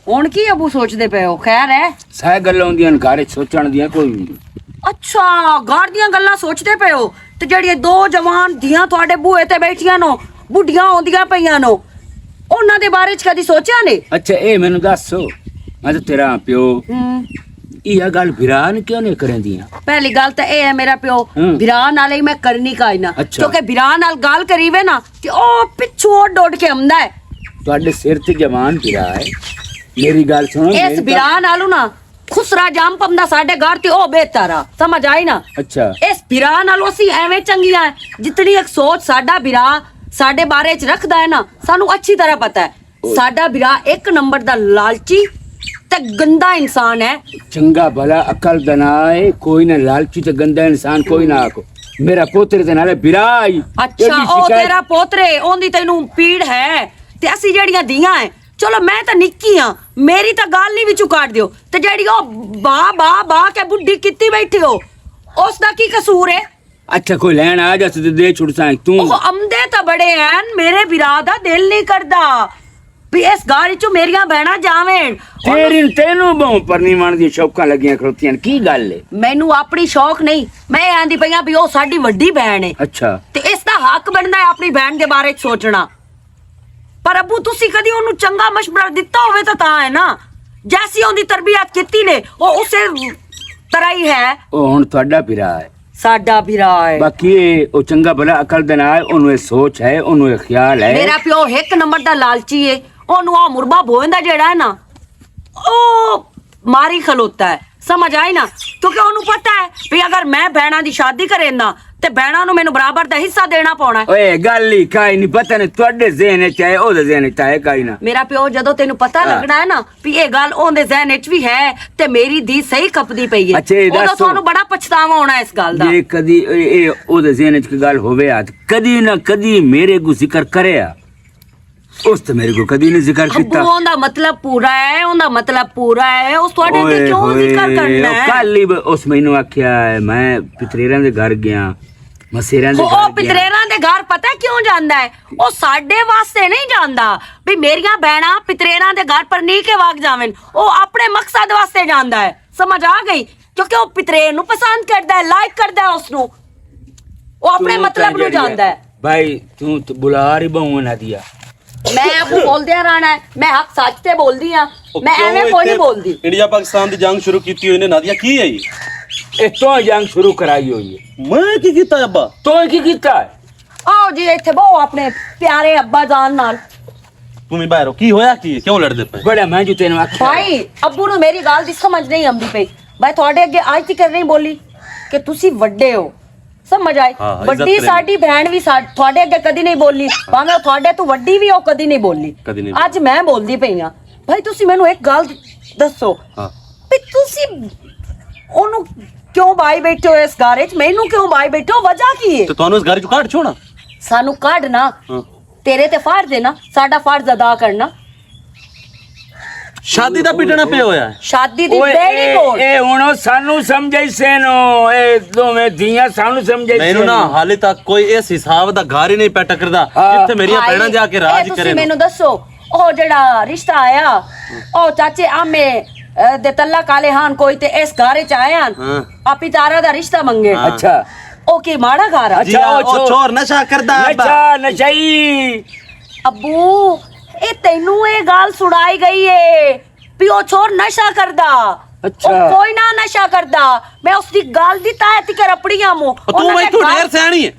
ਹੁਣ ਕੀ ਅਬੂ ਸੋਚਦੇ ਪਏ ਹੋ? ਖੈਰ ਹੈ ਸਹਿ ਗੱਲਾਂ ਹੁੰਦੀਆਂ ਨੇ ਘਰ 'ਚ ਸੋਚਣ ਦੀਆਂ ਕੋਈ ਵੀ ਨਹੀਂ। ਅੱਛਾ ਘਰ ਦੀਆਂ ਗੱਲਾਂ ਸੋਚਦੇ ਪਏ ਹੋ ਤੇ ਜਿਹੜੀਆਂ ਦੋ ਜਵਾਨ ਧੀਆਂ ਤੁਹਾਡੇ ਬੂਹੇ ਤੇ ਬੈਠੀਆਂ ਨੋ ਬੁੱਢੀਆਂ ਆਉਂਦੀਆਂ ਪਈਆਂ ਨੋ ਉਹਨਾਂ ਦੇ ਬਾਰੇ 'ਚ ਕਦੀ ਸੋਚਿਆ ਨੇ? ਅੱਛਾ ਇਹ ਮੈਨੂੰ ਦੱਸੋ, ਮੈਂ ਤਾਂ ਤੇਰਾ ਪਿਓ ਇਹ ਗੱਲ ਵਿਰਾਨ ਕਿਉਂ ਨਹੀਂ ਕਰਦੀਆਂ? ਪਹਿਲੀ ਗੱਲ ਤਾਂ ਇਹ ਹੈ ਮੇਰਾ ਪਿਓ ਵਿਰਾਨ ਨਾਲ ਹੀ ਮੈਂ ਕਰਨੀ ਕਾਇ ਨਾ, ਕਿਉਂਕਿ ਵਿਰਾਨ ਨਾਲ ਗੱਲ ਕਰੀਵੇ ਨਾ ਕਿ ਉਹ ਪਿੱਛੋਂ ਉੱਡ ਕੇ ਆਉਂਦਾ ਹੈ। ਤੁਹਾਡੇ ਸਿਰ ਤੇ ਜਵਾਨ ਵਿਰਾ ਹੈ, ਮੇਰੀ ਗੱਲ ਸੁਣੋ। ਇਸ ਵਿਰਾਨ ਨਾਲੋਂ ਨਾ ਖੁਸਰਾ ਜਾਮ ਪੰਦਾ ਸਾਡੇ ਘਰ ਤੇ ਉਹ ਬਿਹਤਰ ਆ, ਸਮਝ ਆਈ ਨਾ? ਅੱਛਾ ਇਸ ਵਿਰਾ ਨਾਲੋਂ ਅਸੀਂ ਐਵੇਂ ਚੰਗੀਆਂ ਜਿਤਨੀ ਇੱਕ ਸੋਚ ਸਾਡਾ ਵਿਰਾ ਸਾਡੇ ਬਾਰੇ ਚ ਰੱਖਦਾ ਹੈ ਨਾ ਸਾਨੂੰ ਅੱਛੀ ਤਰ੍ਹਾਂ ਪਤਾ ਹੈ। ਸਾਡਾ ਵਿਰਾ ਇੱਕ ਨੰਬਰ ਦਾ ਲਾਲਚੀ ਤੇ ਗੰਦਾ ਇਨਸਾਨ ਹੈ। ਚੰਗਾ ਭਲਾ ਅਕਲ ਦਾ ਨਾ ਹੈ, ਕੋਈ ਨਾ ਲਾਲਚੀ ਤੇ ਗੰਦਾ ਇਨਸਾਨ ਕੋਈ ਨਾ ਆਖੋ। ਮੇਰਾ ਪੋਤਰੇ ਦੇ ਨਾਲੇ ਵਿਰਾ ਆਈ। ਅੱਛਾ ਉਹ ਤੇਰਾ ਪੋਤਰੇ ਉਹਦੀ ਤੈਨੂੰ ਪੀੜ ਹੈ ਤੇ ਅਸੀਂ ਜਿਹੜੀਆਂ ਧੀਆਂ ਹੈ, ਚਲੋ ਮੈਂ ਤਾਂ ਨਿੱਕੀ ਆ ਮੇਰੀ ਤਾਂ ਗੱਲ ਨਹੀਂ ਵਿੱਚੋਂ ਕੱਢ ਦਿਓ, ਤੇ ਜਿਹੜੀ ਉਹ ਬਾ ਕੇ ਬੁੱਢੀ ਕੀਤੀ ਬੈਠੀ ਹੋ ਉਸ ਦਾ ਕੀ ਕਸੂਰ ਹੈ? ਅੱਛਾ ਕੋਈ ਲੈਣ ਆ ਜਾ ਤੇ ਦੇ ਛੁੜਸਾਂ ਤੂੰ। ਉਹ ਅਮਦੇ ਤਾਂ ਬੜੇ ਹਨ, ਮੇਰੇ ਵਿਰਾ ਦਾ ਦਿਲ ਨਹੀਂ ਕਰਦਾ ਵੀ ਇਸ ਘਰ ਚੋਂ ਮੇਰੀਆਂ ਬਹਿਣਾ ਜਾਵੇਂ। ਤੈਨੂੰ ਬਹੁ ਪਰਨੀ ਮਾਣ ਦੀ ਸ਼ੌਕਾਂ ਲੱਗੀਆਂ ਖਲੋਤੀਆਂ ਕੀ ਗੱਲ ਏ? ਮੈਨੂੰ ਆਪਣੀ ਸ਼ੌਕ ਨਹੀਂ, ਮੈਂ ਆਂਦੀ ਪਈਆਂ ਵੀ ਉਹ ਸਾਡੀ ਵੱਡੀ ਭੈਣ ਹੈ। ਅੱਛਾ ਤੇ ਇਸ ਦਾ ਹੱਕ ਬਣਦਾ ਹੈ ਆਪਣੀ ਭੈਣ ਦੇ ਬਾਰੇ ਸੋਚਣਾ। ਪਰ ਅੱਬੂ ਤੁਸੀਂ ਕਦੀ ਉਹਨੂੰ ਚੰਗਾ ਮਸ਼ਵਰਾ ਦਿੱਤਾ ਹੋਵੇ ਤਾਂ ਹੈ ਨਾ, ਜੈਸੀ ਉਹਦੀ ਤਰਬੀਅਤ ਕੀਤੀ ਨੇ ਉਹ ਉਸੇ ਤਰ੍ਹਾਂ ਹੀ ਹੈ। ਉਹ ਹੁਣ ਤੁਹਾਡਾ ਵਿਰਾ ਹੈ, ਸਾਡਾ ਵਿਰਾ ਹੈ। ਬਾਕੀ ਉਹ ਚੰਗਾ ਭਲਾ ਅਕਲ ਦੇ ਨਾਲ ਉਹਨੂੰ ਇਹ ਸੋਚ ਹੈ, ਉਹਨੂੰ ਇਹ ਖਿਆਲ ਹੈ। ਮੇਰਾ ਪਿਓ ਇੱਕ ਨੰਬਰ ਦਾ ਲਾਲਚੀ ਏ, ਉਹਨੂੰ ਆ ਮੁਰਬਾ ਭੋਇੰਦਾ ਜਿਹੜਾ ਹੈ ਨਾ ਉਹ ਮਾਰੀ ਖਲੋਤਾ ਹੈ, ਸਮਝ ਆਈ ਨਾ? ਕਿਉਂਕਿ ਉਹਨੂੰ ਪਤਾ ਹੈ ਵੀ ਅਗਰ ਮੈਂ ਭੈਣਾਂ ਦੀ ਸ਼ਾਦੀ ਕਰੇਂਦਾ ਤੇ ਭੈਣਾਂ ਨੂੰ ਮੈਨੂੰ ਬਰਾਬਰ ਦਾ ਹਿੱਸਾ ਦੇਣਾ ਪਾਉਣਾ ਹੈ। ਓਏ ਗੱਲ ਹੀ ਕਾਈ ਨਹੀਂ ਪਤਾ ਨੇ ਤੁਹਾਡੇ ਜ਼ਿਹਨ ਚ ਹੈ ਉਹਦੇ ਜ਼ਿਹਨ ਚ ਹੈ ਕਾਈ ਨਾ। ਮੇਰਾ ਪਿਓ ਜਦੋਂ ਤੈਨੂੰ ਪਤਾ ਲੱਗਣਾ ਹੈ ਨਾ ਵੀ ਇਹ ਗੱਲ ਉਹਦੇ ਜ਼ਿਹਨ ਵਿੱਚ ਵੀ ਹੈ ਤੇ ਮੇਰੀ ਦੀ ਸਹੀ ਖਪਦੀ ਪਈ ਹੈ, ਉਦੋਂ ਤੁਹਾਨੂੰ ਬੜਾ ਪਛਤਾਵਾ ਹੋਣਾ ਇਸ ਗੱਲ ਦਾ। ਜੇ ਕਦੀ ਇਹ ਉਹਦੇ ਜ਼ਿਹਨ ਚ ਗੱਲ ਹੋਵੇ ਆ ਕਦੀ ਨਾ ਕਦੀ ਮੇਰੇ ਕੋ ਜ਼ਿਕਰ ਕਰਿਆ, ਉਸ ਤੇ ਮੇਰੇ ਕੋ ਕਦੀ ਨਹੀਂ ਜ਼ਿਕਰ ਕੀਤਾ। ਉਹਦਾ ਮਤਲਬ ਪੂਰਾ ਹੈ, ਉਹਦਾ ਮਤਲਬ ਪੂਰਾ ਹੈ, ਉਸ ਤੁਹਾਡੇ ਤੇ ਕਿਉਂ ਜ਼ਿਕਰ ਕਰਨਾ ਹੈ? ਕੱਲ ਹੀ ਉਸ ਮੈਨੂੰ ਆਖਿਆ ਮੈਂ ਪਿਤਰੇਰਾਂ ਦੇ ਘਰ ਗਿਆ, ਮਸੇਰਾਂ ਦੇ ਘਰ ਗਿਆ। ਉਹ ਪਿਤਰੇਰਾਂ ਦੇ ਘਰ ਪਤਾ ਕਿਉਂ ਜਾਂਦਾ ਹੈ? ਉਹ ਸਾਡੇ ਵਾਸਤੇ ਨਹੀਂ ਜਾਂਦਾ ਵੀ ਮੇਰੀਆਂ ਭੈਣਾਂ ਪਿਤਰੇਰਾਂ ਦੇ ਘਰ ਪਰ ਨਹੀਂ ਕੇ ਵਗ ਜਾਵਣ, ਉਹ ਆਪਣੇ ਮਕਸਦ ਵਾਸਤੇ ਜਾਂਦਾ ਹੈ, ਸਮਝ ਆ ਗਈ? ਕਿਉਂਕਿ ਉਹ ਪਿਤਰੇਰ ਨੂੰ ਪਸੰਦ ਕਰਦਾ ਹੈ, ਲਾਈਕ ਕਰਦਾ ਹੈ ਉਸ ਨੂੰ, ਉਹ ਆਪਣੇ ਮਤਲਬ ਨੂੰ ਜਾਂਦਾ ਹੈ। ਭਾਈ ਤੂੰ ਬੁਲਾ ਰਹੀ ਬਹੁ ਨਾ ਦਿਆ ਮੈਂ ਆਪੂ ਬੋਲਦਿਆਂ ਰਹਿਣਾ ਹੈ, ਮੈਂ ਹੱਕ ਸੱਚ ਤੇ ਬੋਲਦੀ ਆ, ਮੈਂ ਐਵੇਂ ਕੋਈ ਨਹੀਂ ਬੋਲਦੀ। ਇੰਡੀਆ ਪਾਕਿਸਤਾਨ ਦੀ ਜੰਗ ਸ਼ੁਰੂ ਕੀਤੀ ਹੋਈ ਨੇ ਨਾਦੀਆ, ਕੀ ਹੈ ਇਹ ਤੋਂ ਜੰਗ ਸ਼ੁਰੂ ਕਰਾਈ ਹੋਈ ਹੈ। ਮੈਂ ਕੀ ਕੀਤਾ ਅੱਬਾ? ਤੂੰ ਕੀ ਕੀਤਾ? ਆਓ ਜੀ ਇੱਥੇ ਬਹੁ ਆਪਣੇ ਪਿਆਰੇ ਅੱਬਾ ਜਾਨ ਨਾਲ। ਤੁਸੀਂ ਬਾਹਰੋਂ ਕੀ ਹੋਇਆ, ਕੀ ਕਿਉਂ ਲੜਦੇ ਪਏ? ਬੜਾ ਮੈਂ ਜੋ ਤੈਨੂੰ ਆਖਿਆ ਭਾਈ ਅੱਬੂ ਨੂੰ ਮੇਰੀ ਗੱਲ ਦੀ ਸਮਝ ਨਹੀਂ ਆਉਂਦੀ ਪਈ। ਭਾਈ ਤੁਹਾਡੇ ਅੱਗੇ ਅੱਜ ਤੱਕ ਨਹੀਂ ਬੋਲੀ ਕਿ ਤੁਸੀਂ ਵੱਡੇ ਹੋ, ਸਮਝ ਆਈ? ਵੱਡੀ ਸਾਡੀ ਭੈਣ ਵੀ ਤੁਹਾਡੇ ਅੱਗੇ ਕਦੀ ਨਹੀਂ ਬੋਲੀ, ਭਾਵੇਂ ਤੁਹਾਡੇ ਤੋਂ ਵੱਡੀ ਵੀ ਉਹ ਕਦੀ ਨਹੀਂ ਬੋਲੀ। ਅੱਜ ਮੈਂ ਬੋਲਦੀ ਪਈ ਆ। ਭਾਈ ਤੁਸੀਂ ਮੈਨੂੰ ਇੱਕ ਗੱਲ ਦੱਸੋ ਵੀ ਤੁਸੀਂ ਉਹਨੂੰ ਕਿਉਂ ਬਾਈ ਬੈਠੇ ਹੋ ਇਸ ਘਰ ਵਿੱਚ, ਮੈਨੂੰ ਕਿਉਂ ਬਾਈ ਬੈਠੇ ਹੋ, ਵਜ੍ਹਾ ਕੀ ਹੈ? ਤੇ ਤੁਹਾਨੂੰ ਇਸ ਘਰ ਚੋਂ ਕੱਢ ਛੋਣਾ। ਸਾਨੂੰ ਕੱਢਣਾ ਤੇਰੇ ਤੇ ਫਰਜ਼ ਹੈ ਨਾ, ਸਾਡਾ ਫਰਜ਼ ਅਦਾ ਕਰਨਾ। ਸ਼ਾਦੀ ਦਾ ਪਿਟਣਾ ਪਿਆ ਹੋਇਆ ਹੈ। ਸ਼ਾਦੀ ਦੀ ਬੇੜੀ ਕੋਲ ਇਹ ਹੁਣ ਸਾਨੂੰ ਸਮਝਾਈ ਸੇਨੋ, ਇਹ ਦੋਵੇਂ ਧੀਆਂ ਸਾਨੂੰ ਸਮਝਾਈ। ਮੈਨੂੰ ਨਾ ਹਾਲੇ ਤੱਕ ਕੋਈ ਇਸ ਹਿਸਾਬ ਦਾ ਘਰ ਹੀ ਨਹੀਂ ਪੈ ਟਕਰਦਾ ਜਿੱਥੇ ਮੇਰੀਆਂ ਭੈਣਾਂ ਜਾ ਕੇ ਰਾਜ ਕਰੇ। ਤੁਸੀਂ ਮੈਨੂੰ ਦੱਸੋ ਉਹ ਜਿਹੜਾ ਰਿਸ਼ਤਾ ਆਇਆ ਉਹ ਚਾਚੇ ਆਮੇ ਦੇ ਤੱਲਾ ਕਾਲੇ ਹਾਨ ਕੋਈ ਤੇ ਇਸ ਘਰ ਚ ਆਇਆ ਆਪੀ ਤਾਰਾ ਦਾ ਰਿਸ਼ਤਾ ਮੰਗੇ। ਅੱਛਾ ਉਹ ਕੀ ਮਾੜਾ ਘਰ ਆ? ਅੱਛਾ ਉਹ ਚੋਰ ਨਸ਼ਾ ਕਰਦਾ ਨਸ਼ਾ ਨਸ਼ਈ। ਅੱਬੂ ਇਹ ਤੈਨੂੰ ਇਹ ਗੱਲ ਸੁਣਾਈ ਗਈ ਏ ਵੀ ਉਹ ਚੋਰ ਨਸ਼ਾ ਕਰਦਾ। ਅੱਛਾ ਉਹ ਕੋਈ ਨਾ ਨਸ਼ਾ ਕਰਦਾ, ਮੈਂ ਉਸ ਦੀ ਗੱਲ ਦੀ ਤਾਇਤ ਕਰ ਆਪਣੀਆਂ ਮੂੰ। ਤੂੰ ਮੈਨੂੰ ਢੇਰ ਸਿਆਣੀ ਹੈ।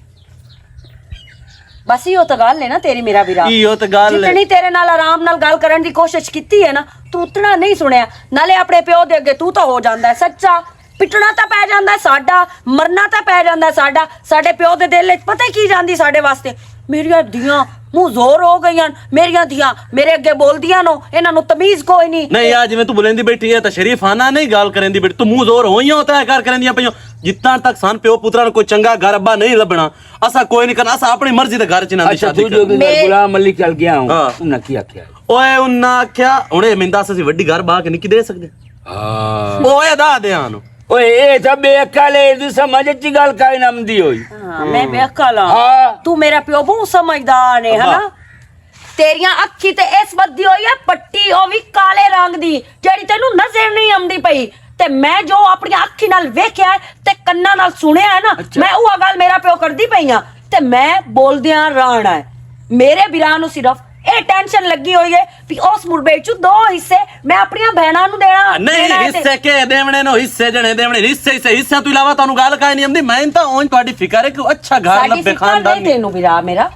ਬਸ ਇਹੋ ਤਾਂ ਗੱਲ ਹੈ ਨਾ ਤੇਰੀ ਮੇਰਾ ਵੀਰਾ, ਇਹੋ ਤਾਂ ਗੱਲ ਹੈ। ਜਿਤਨੀ ਤੇਰੇ ਨਾਲ ਆਰਾਮ ਨਾਲ ਗੱਲ ਕਰਨ ਦੀ ਕੋਸ਼ਿਸ਼ ਕੀਤੀ ਹੈ ਨਾ ਤੂੰ ਉਤਨਾ ਨਹੀਂ ਸੁਣਿਆ। ਨਾਲੇ ਆਪਣੇ ਪਿਓ ਦੇ ਅੱਗੇ ਤੂੰ ਤਾਂ ਹੋ ਜਾਂਦਾ ਹੈ ਸੱਚਾ, ਪਿਟਣਾ ਤਾਂ ਪੈ ਜਾਂਦਾ ਸਾਡਾ, ਮਰਨਾ ਤਾਂ ਪੈ ਜਾਂਦਾ ਸਾਡਾ। ਸਾਡੇ ਪਿਓ ਦੇ ਦਿਲ ਵਿੱਚ ਪਤਾ ਕੀ ਜਾਂਦੀ ਸਾਡੇ ਵਾਸਤੇ? ਮੇਰੀਆਂ ਧੀਆਂ ਮੂੰਹ ਜ਼ੋਰ ਹੋ ਗਈਆਂ, ਮੇਰੀਆਂ ਧੀਆਂ ਮੇਰੇ ਅੱਗੇ ਬੋਲਦੀਆਂ ਨੋ, ਇਹਨਾਂ ਨੂੰ ਤਮੀਜ਼ ਕੋਈ ਨਹੀਂ। ਨਹੀਂ ਆ ਜਿਵੇਂ ਤੂੰ ਬੁਲੰਦੀ ਬੈਠੀ ਹੈ ਤਾਂ ਸ਼ਰੀਫਾਨਾ ਨਹੀਂ ਗੱਲ ਕਰੇਂਦੀ ਬੈਠੀ, ਤੂੰ ਮੂੰਹ ਜ਼ੋਰ ਹੋਈਆਂ ਹੋਤਾ ਹੈ ਕਰ ਕਰੇਂਦੀਆਂ ਪਈਆਂ। ਜਿੱਤਾਂ ਤੱਕ ਸਾਨ ਪਿਓ ਪੁੱਤਰਾਂ ਨੂੰ ਕੋਈ ਚੰਗਾ ਘਰ ਅੱਬਾ ਨਹੀਂ ਲੱਭਣਾ, ਅਸਾਂ ਕੋਈ ਨਹੀਂ ਕਰਨਾ, ਅਸਾਂ ਆਪਣੀ ਮਰਜ਼ੀ ਦੇ ਘਰ ਚ ਨਾ ਸ਼ਾਦੀ ਕਰਨੀ। ਗੁਲਾਮ ਮੱਲੀ ਚਲ ਗਿਆ ਹੂੰ, ਉਹਨਾਂ ਕੀ ਆਖਿਆ? ਓਏ ਉਹਨਾਂ ਆਖਿਆ ਹੁਣੇ ਮਿੰਦਾ ਅਸੀਂ ਵੱਡੀ ਘਰ ਬਾਹ ਕੇ ਨਹੀਂ ਦੇ ਸਕਦੇ। ਹਾਂ ਓਏ ਦਾ ਦਿਆਂ ਨੂੰ ਓਏ ਇਹ ਤਾਂ ਬੇਅਕਲੇ ਦੀ ਸਮਝ ਚ ਗੱਲ ਕਾਇ ਨਮਦੀ ਹੋਈ। ਮੈਂ ਬੇਅਕਲ ਹਾਂ, ਤੂੰ ਮੇਰਾ ਪਿਓ ਬਹੁਤ ਸਮਝਦਾਰ ਹੈ ਹਨਾ। ਤੇਰੀਆਂ ਅੱਖੀ ਤੇ ਇਸ ਵੱਧੀ ਹੋਈ ਹੈ ਪੱਟੀ, ਉਹ ਵੀ ਕਾਲੇ ਰੰਗ ਦੀ, ਜਿਹੜੀ ਤੈਨੂੰ ਨਜ਼ਰ ਨਹੀਂ ਆਉਂਦੀ ਪਈ। ਤੇ ਮੈਂ ਜੋ ਆਪਣੀਆਂ ਅੱਖੀ ਨਾਲ ਵੇਖਿਆ ਹੈ ਤੇ ਕੰਨਾਂ ਨਾਲ ਸੁਣਿਆ ਹੈ ਨਾ, ਮੈਂ ਉਹ ਗੱਲ ਮੇਰਾ ਪਿਓ ਕਰਦੀ ਪਈ ਆ। ਤੇ ਮੈਂ ਬੋਲਦਿਆਂ ਰਾਣਾ ਹੈ, ਮੇਰੇ ਵੀਰਾਂ ਨੂੰ ਸਿਰਫ ਇਹ ਟੈਨਸ਼ਨ ਲੱਗੀ ਹੋਈ ਹੈ ਵੀ ਉਸ ਮੁਰਬੇ ਚ 2 ਹਿੱਸੇ ਮੈਂ ਆਪਣੀਆਂ ਭੈਣਾਂ ਨੂੰ ਦੇਣਾ। ਨਹੀਂ ਹਿੱਸੇ ਕੇ ਦੇਵਣੇ ਨੂੰ ਹਿੱਸੇ ਜਣੇ ਦੇਵਣੇ ਹਿੱਸੇ ਤੋਂ ਇਲਾਵਾ ਤੁਹਾਨੂੰ ਗੱਲ ਕਾਇ ਨਹੀਂ ਆਉਂਦੀ। ਮੈਂ ਤਾਂ ਉਂਝ ਤੁਹਾਡੀ ਫਿਕਰ ਹੈ ਕਿ ਅੱਛਾ ਘਰ ਲੱਭੇ ਖਾਨਦਾਨ ਨਹੀਂ ਤੈਨੂੰ ਵੀਰਾ ਮੇਰਾ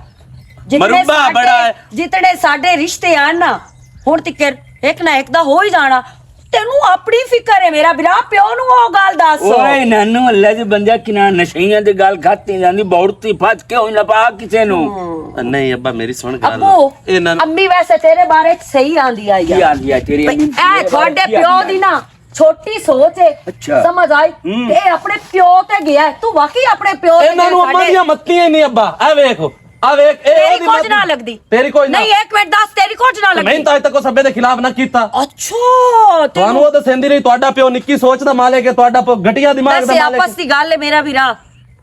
ਮਰੂਬਾ ਬੜਾ ਹੈ। ਜਿਤਨੇ ਸਾਡੇ ਰਿਸ਼ਤੇ ਆਣ ਨਾ ਹੁਣ ਤੱਕ ਇੱਕ ਨਾ ਇੱਕ ਦਾ ਹੋ ਹੀ ਜਾਣਾ। ਤੈਨੂੰ ਆਪਣੀ ਫਿਕਰ ਹੈ ਮੇਰਾ ਵੀਰਾ, ਪਿਓ ਨੂੰ ਉਹ ਗੱਲ ਦੱਸ। ਓਏ ਨਾਨੂ ਅੱਲਾ ਦੇ ਬੰਦਿਆ ਕਿਨਾ ਨਸ਼ਈਆਂ ਦੀ ਗੱਲ ਖਾਤੀ ਜਾਂਦੀ ਬੌੜਤੀ ਫਸ ਕੇ ਹੋਈ ਨਾ ਪਾ ਕਿਸੇ ਨੂੰ। ਨਹੀਂ ਅੱਬਾ ਮੇਰੀ ਸੁਣ ਗੱਲ, ਅੱਬੂ ਇਹਨਾਂ ਅੰਮੀ ਵੈਸੇ ਤੇਰੇ ਬਾਰੇ ਚ ਸਹੀ ਆਂਦੀ ਆ ਕੀ ਆਂਦੀ ਆ ਤੇਰੀ ਭਈ ਇਹ ਤੁਹਾਡੇ ਪਿਓ ਦੀ ਨਾ ਛੋਟੀ ਸੋਚ ਹੈ, ਅੱਛਾ। ਸਮਝ ਆਈ? ਇਹ ਆਪਣੇ ਪਿਓ ਤੇ ਗਿਆ ਹੈ। ਤੂੰ ਵਾਕਈ ਆਪਣੇ ਪਿਓ ਤੇ ਇਹਨਾਂ ਨੂੰ ਅੰਮਾ ਦੀਆਂ ਮੱਤੀਆਂ ਨਹੀਂ ਅੱਬਾ। ਆ ਵੇਖੋ ਆ ਵੇਖ ਇਹ ਤੇਰੀ ਕੁਝ ਨਾ ਲੱਗਦੀ, ਤੇਰੀ ਕੋਈ ਨਾ। ਨਹੀਂ ਇੱਕ ਮਿੰਟ ਦੱਸ, ਤੇਰੀ ਕੁਝ ਨਾ ਲੱਗਦੀ। ਮੈਂ ਤਾਂ ਅਜੇ ਤੱਕ ਉਹ ਸਭੇ ਦੇ ਖਿਲਾਫ ਨਾ ਕੀਤਾ। ਅੱਛਾ ਤੁਹਾਨੂੰ ਉਹ ਦੱਸਦੀ ਰਹੀ ਤੁਹਾਡਾ ਪਿਓ ਨਿੱਕੀ ਸੋਚ ਦਾ ਮਾਲਕ ਹੈ, ਤੁਹਾਡਾ ਪਿਓ ਘਟੀਆ ਦਿਮਾਗ ਦਾ ਵੈਸੇ ਮਾਲਕ ਆਪਸ ਦੀ ਗੱਲ ਹੈ ਮੇਰਾ ਵੀਰਾ,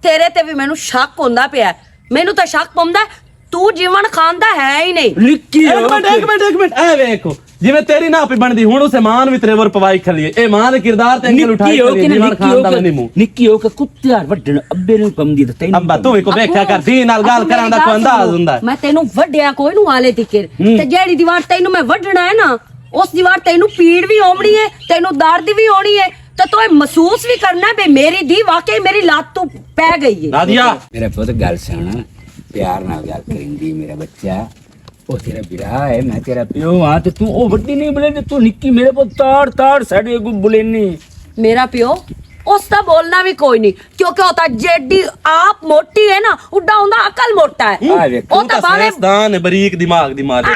ਤੇਰੇ ਤੇ ਵੀ ਮੈਨੂੰ ਸ਼ੱਕ ਹੁੰਦਾ ਪਿਆ। ਮੈਨੂੰ ਤਾਂ ਸ਼ੱਕ ਪਉਂਦਾ ਤੂੰ ਜੀਵਨ ਖਾਨ ਦਾ ਹੈ ਹੀ ਨਹੀਂ। ਨਿੱਕੀ ਇੱਕ ਮਿੰਟ ਐ ਵੇਖੋ ਜਿਵੇਂ ਤੇਰੀ ਨਾ ਆਪੀ ਬਣਦੀ ਹੁਣ ਉਸੇ ਮਾਨ ਵੀ ਤੇਰੇ ਵਰ ਪਵਾਈ ਖਲੀਏ। ਇਹ ਮਾਨ ਦੇ ਕਿਰਦਾਰ ਤੇ ਅੰਗਲ ਉਠਾਈ ਖਲੀਏ ਜੀਵਨ ਖਾਨ ਦਾ ਨਹੀਂ ਮੂੰਹ ਨਿੱਕੀ ਹੋ ਕੇ ਕੁੱਤਿਆਂ ਵੱਢਣ ਅੱਬੇ ਨੂੰ ਪਮਦੀ ਤੇ ਤੈਨੂੰ ਅੱਬਾ ਤੂੰ ਵੀ ਕੋ ਵੇਖਿਆ ਕਰ ਦੀ ਨਾਲ ਗੱਲ ਕਰਾਂ ਦਾ ਕੋਈ ਅੰਦਾਜ਼ ਹੁੰਦਾ। ਮੈਂ ਤੈਨੂੰ ਵੱਡਿਆ ਕੋਈ ਨੂੰ ਆਲੇ ਤਿਕਰ ਤੇ ਜਿਹੜੀ ਦੀਵਾਰ ਤੈਨੂੰ ਮੈਂ ਵੱਢਣਾ ਹੈ ਨਾ ਉਸ ਦੀਵਾਰ ਤੈਨੂੰ ਪੀੜ ਵੀ ਹੋਣੀ ਹੈ, ਤੈਨੂੰ ਦਰਦ ਵੀ ਹੋਣੀ ਹੈ ਤੇ ਤੂੰ ਇਹ ਮਹਿਸੂਸ ਵੀ ਕਰਨਾ ਵੀ ਮੇਰੀ ਦੀ ਵਾਕਈ ਮੇਰੀ ਲੱਤ ਤੋਂ ਪੈ ਗਈ ਹੈ। ਨਾਦੀਆ ਮੇਰਾ ਪੁੱਤ ਗੱਲ ਸੁਣ, ਪਿਆਰ ਨਾਲ ਗੱਲ ਕਰਿੰਦੀ ਮੇਰਾ ਬੱਚਾ। ਉਹ ਤੇਰਾ ਵਿਰਾ ਹੈ, ਮੈਂ ਤੇਰਾ ਪਿਓ ਹਾਂ ਤੇ ਤੂੰ ਉਹ ਵੱਡੀ ਨਹੀਂ ਬੁਲੇ ਤੂੰ ਨਿੱਕੀ ਮੇਰੇ ਪੁੱਤ ਤਾੜ ਤਾੜ ਸਾਡੇ ਅੱਗੋਂ ਬੁਲੇਨੀ। ਮੇਰਾ ਪਿਓ ਉਸ ਦਾ ਬੋਲਣਾ ਵੀ ਕੋਈ ਨਹੀਂ ਕਿਉਂਕਿ ਉਹ ਤਾਂ ਜਿਹੜੀ ਆਪ ਮੋਟੀ ਹੈ ਨਾ ਉੱਡਾ ਹੁੰਦਾ ਅਕਲ ਮੋਟਾ ਹੈ। ਉਹ ਤਾਂ ਭਾਵੇਂ ਸਾਇੰਸਦਾਨ ਹੈ, ਬਰੀਕ ਦਿਮਾਗ ਦੀ ਮਾਲਕ ਹੈ।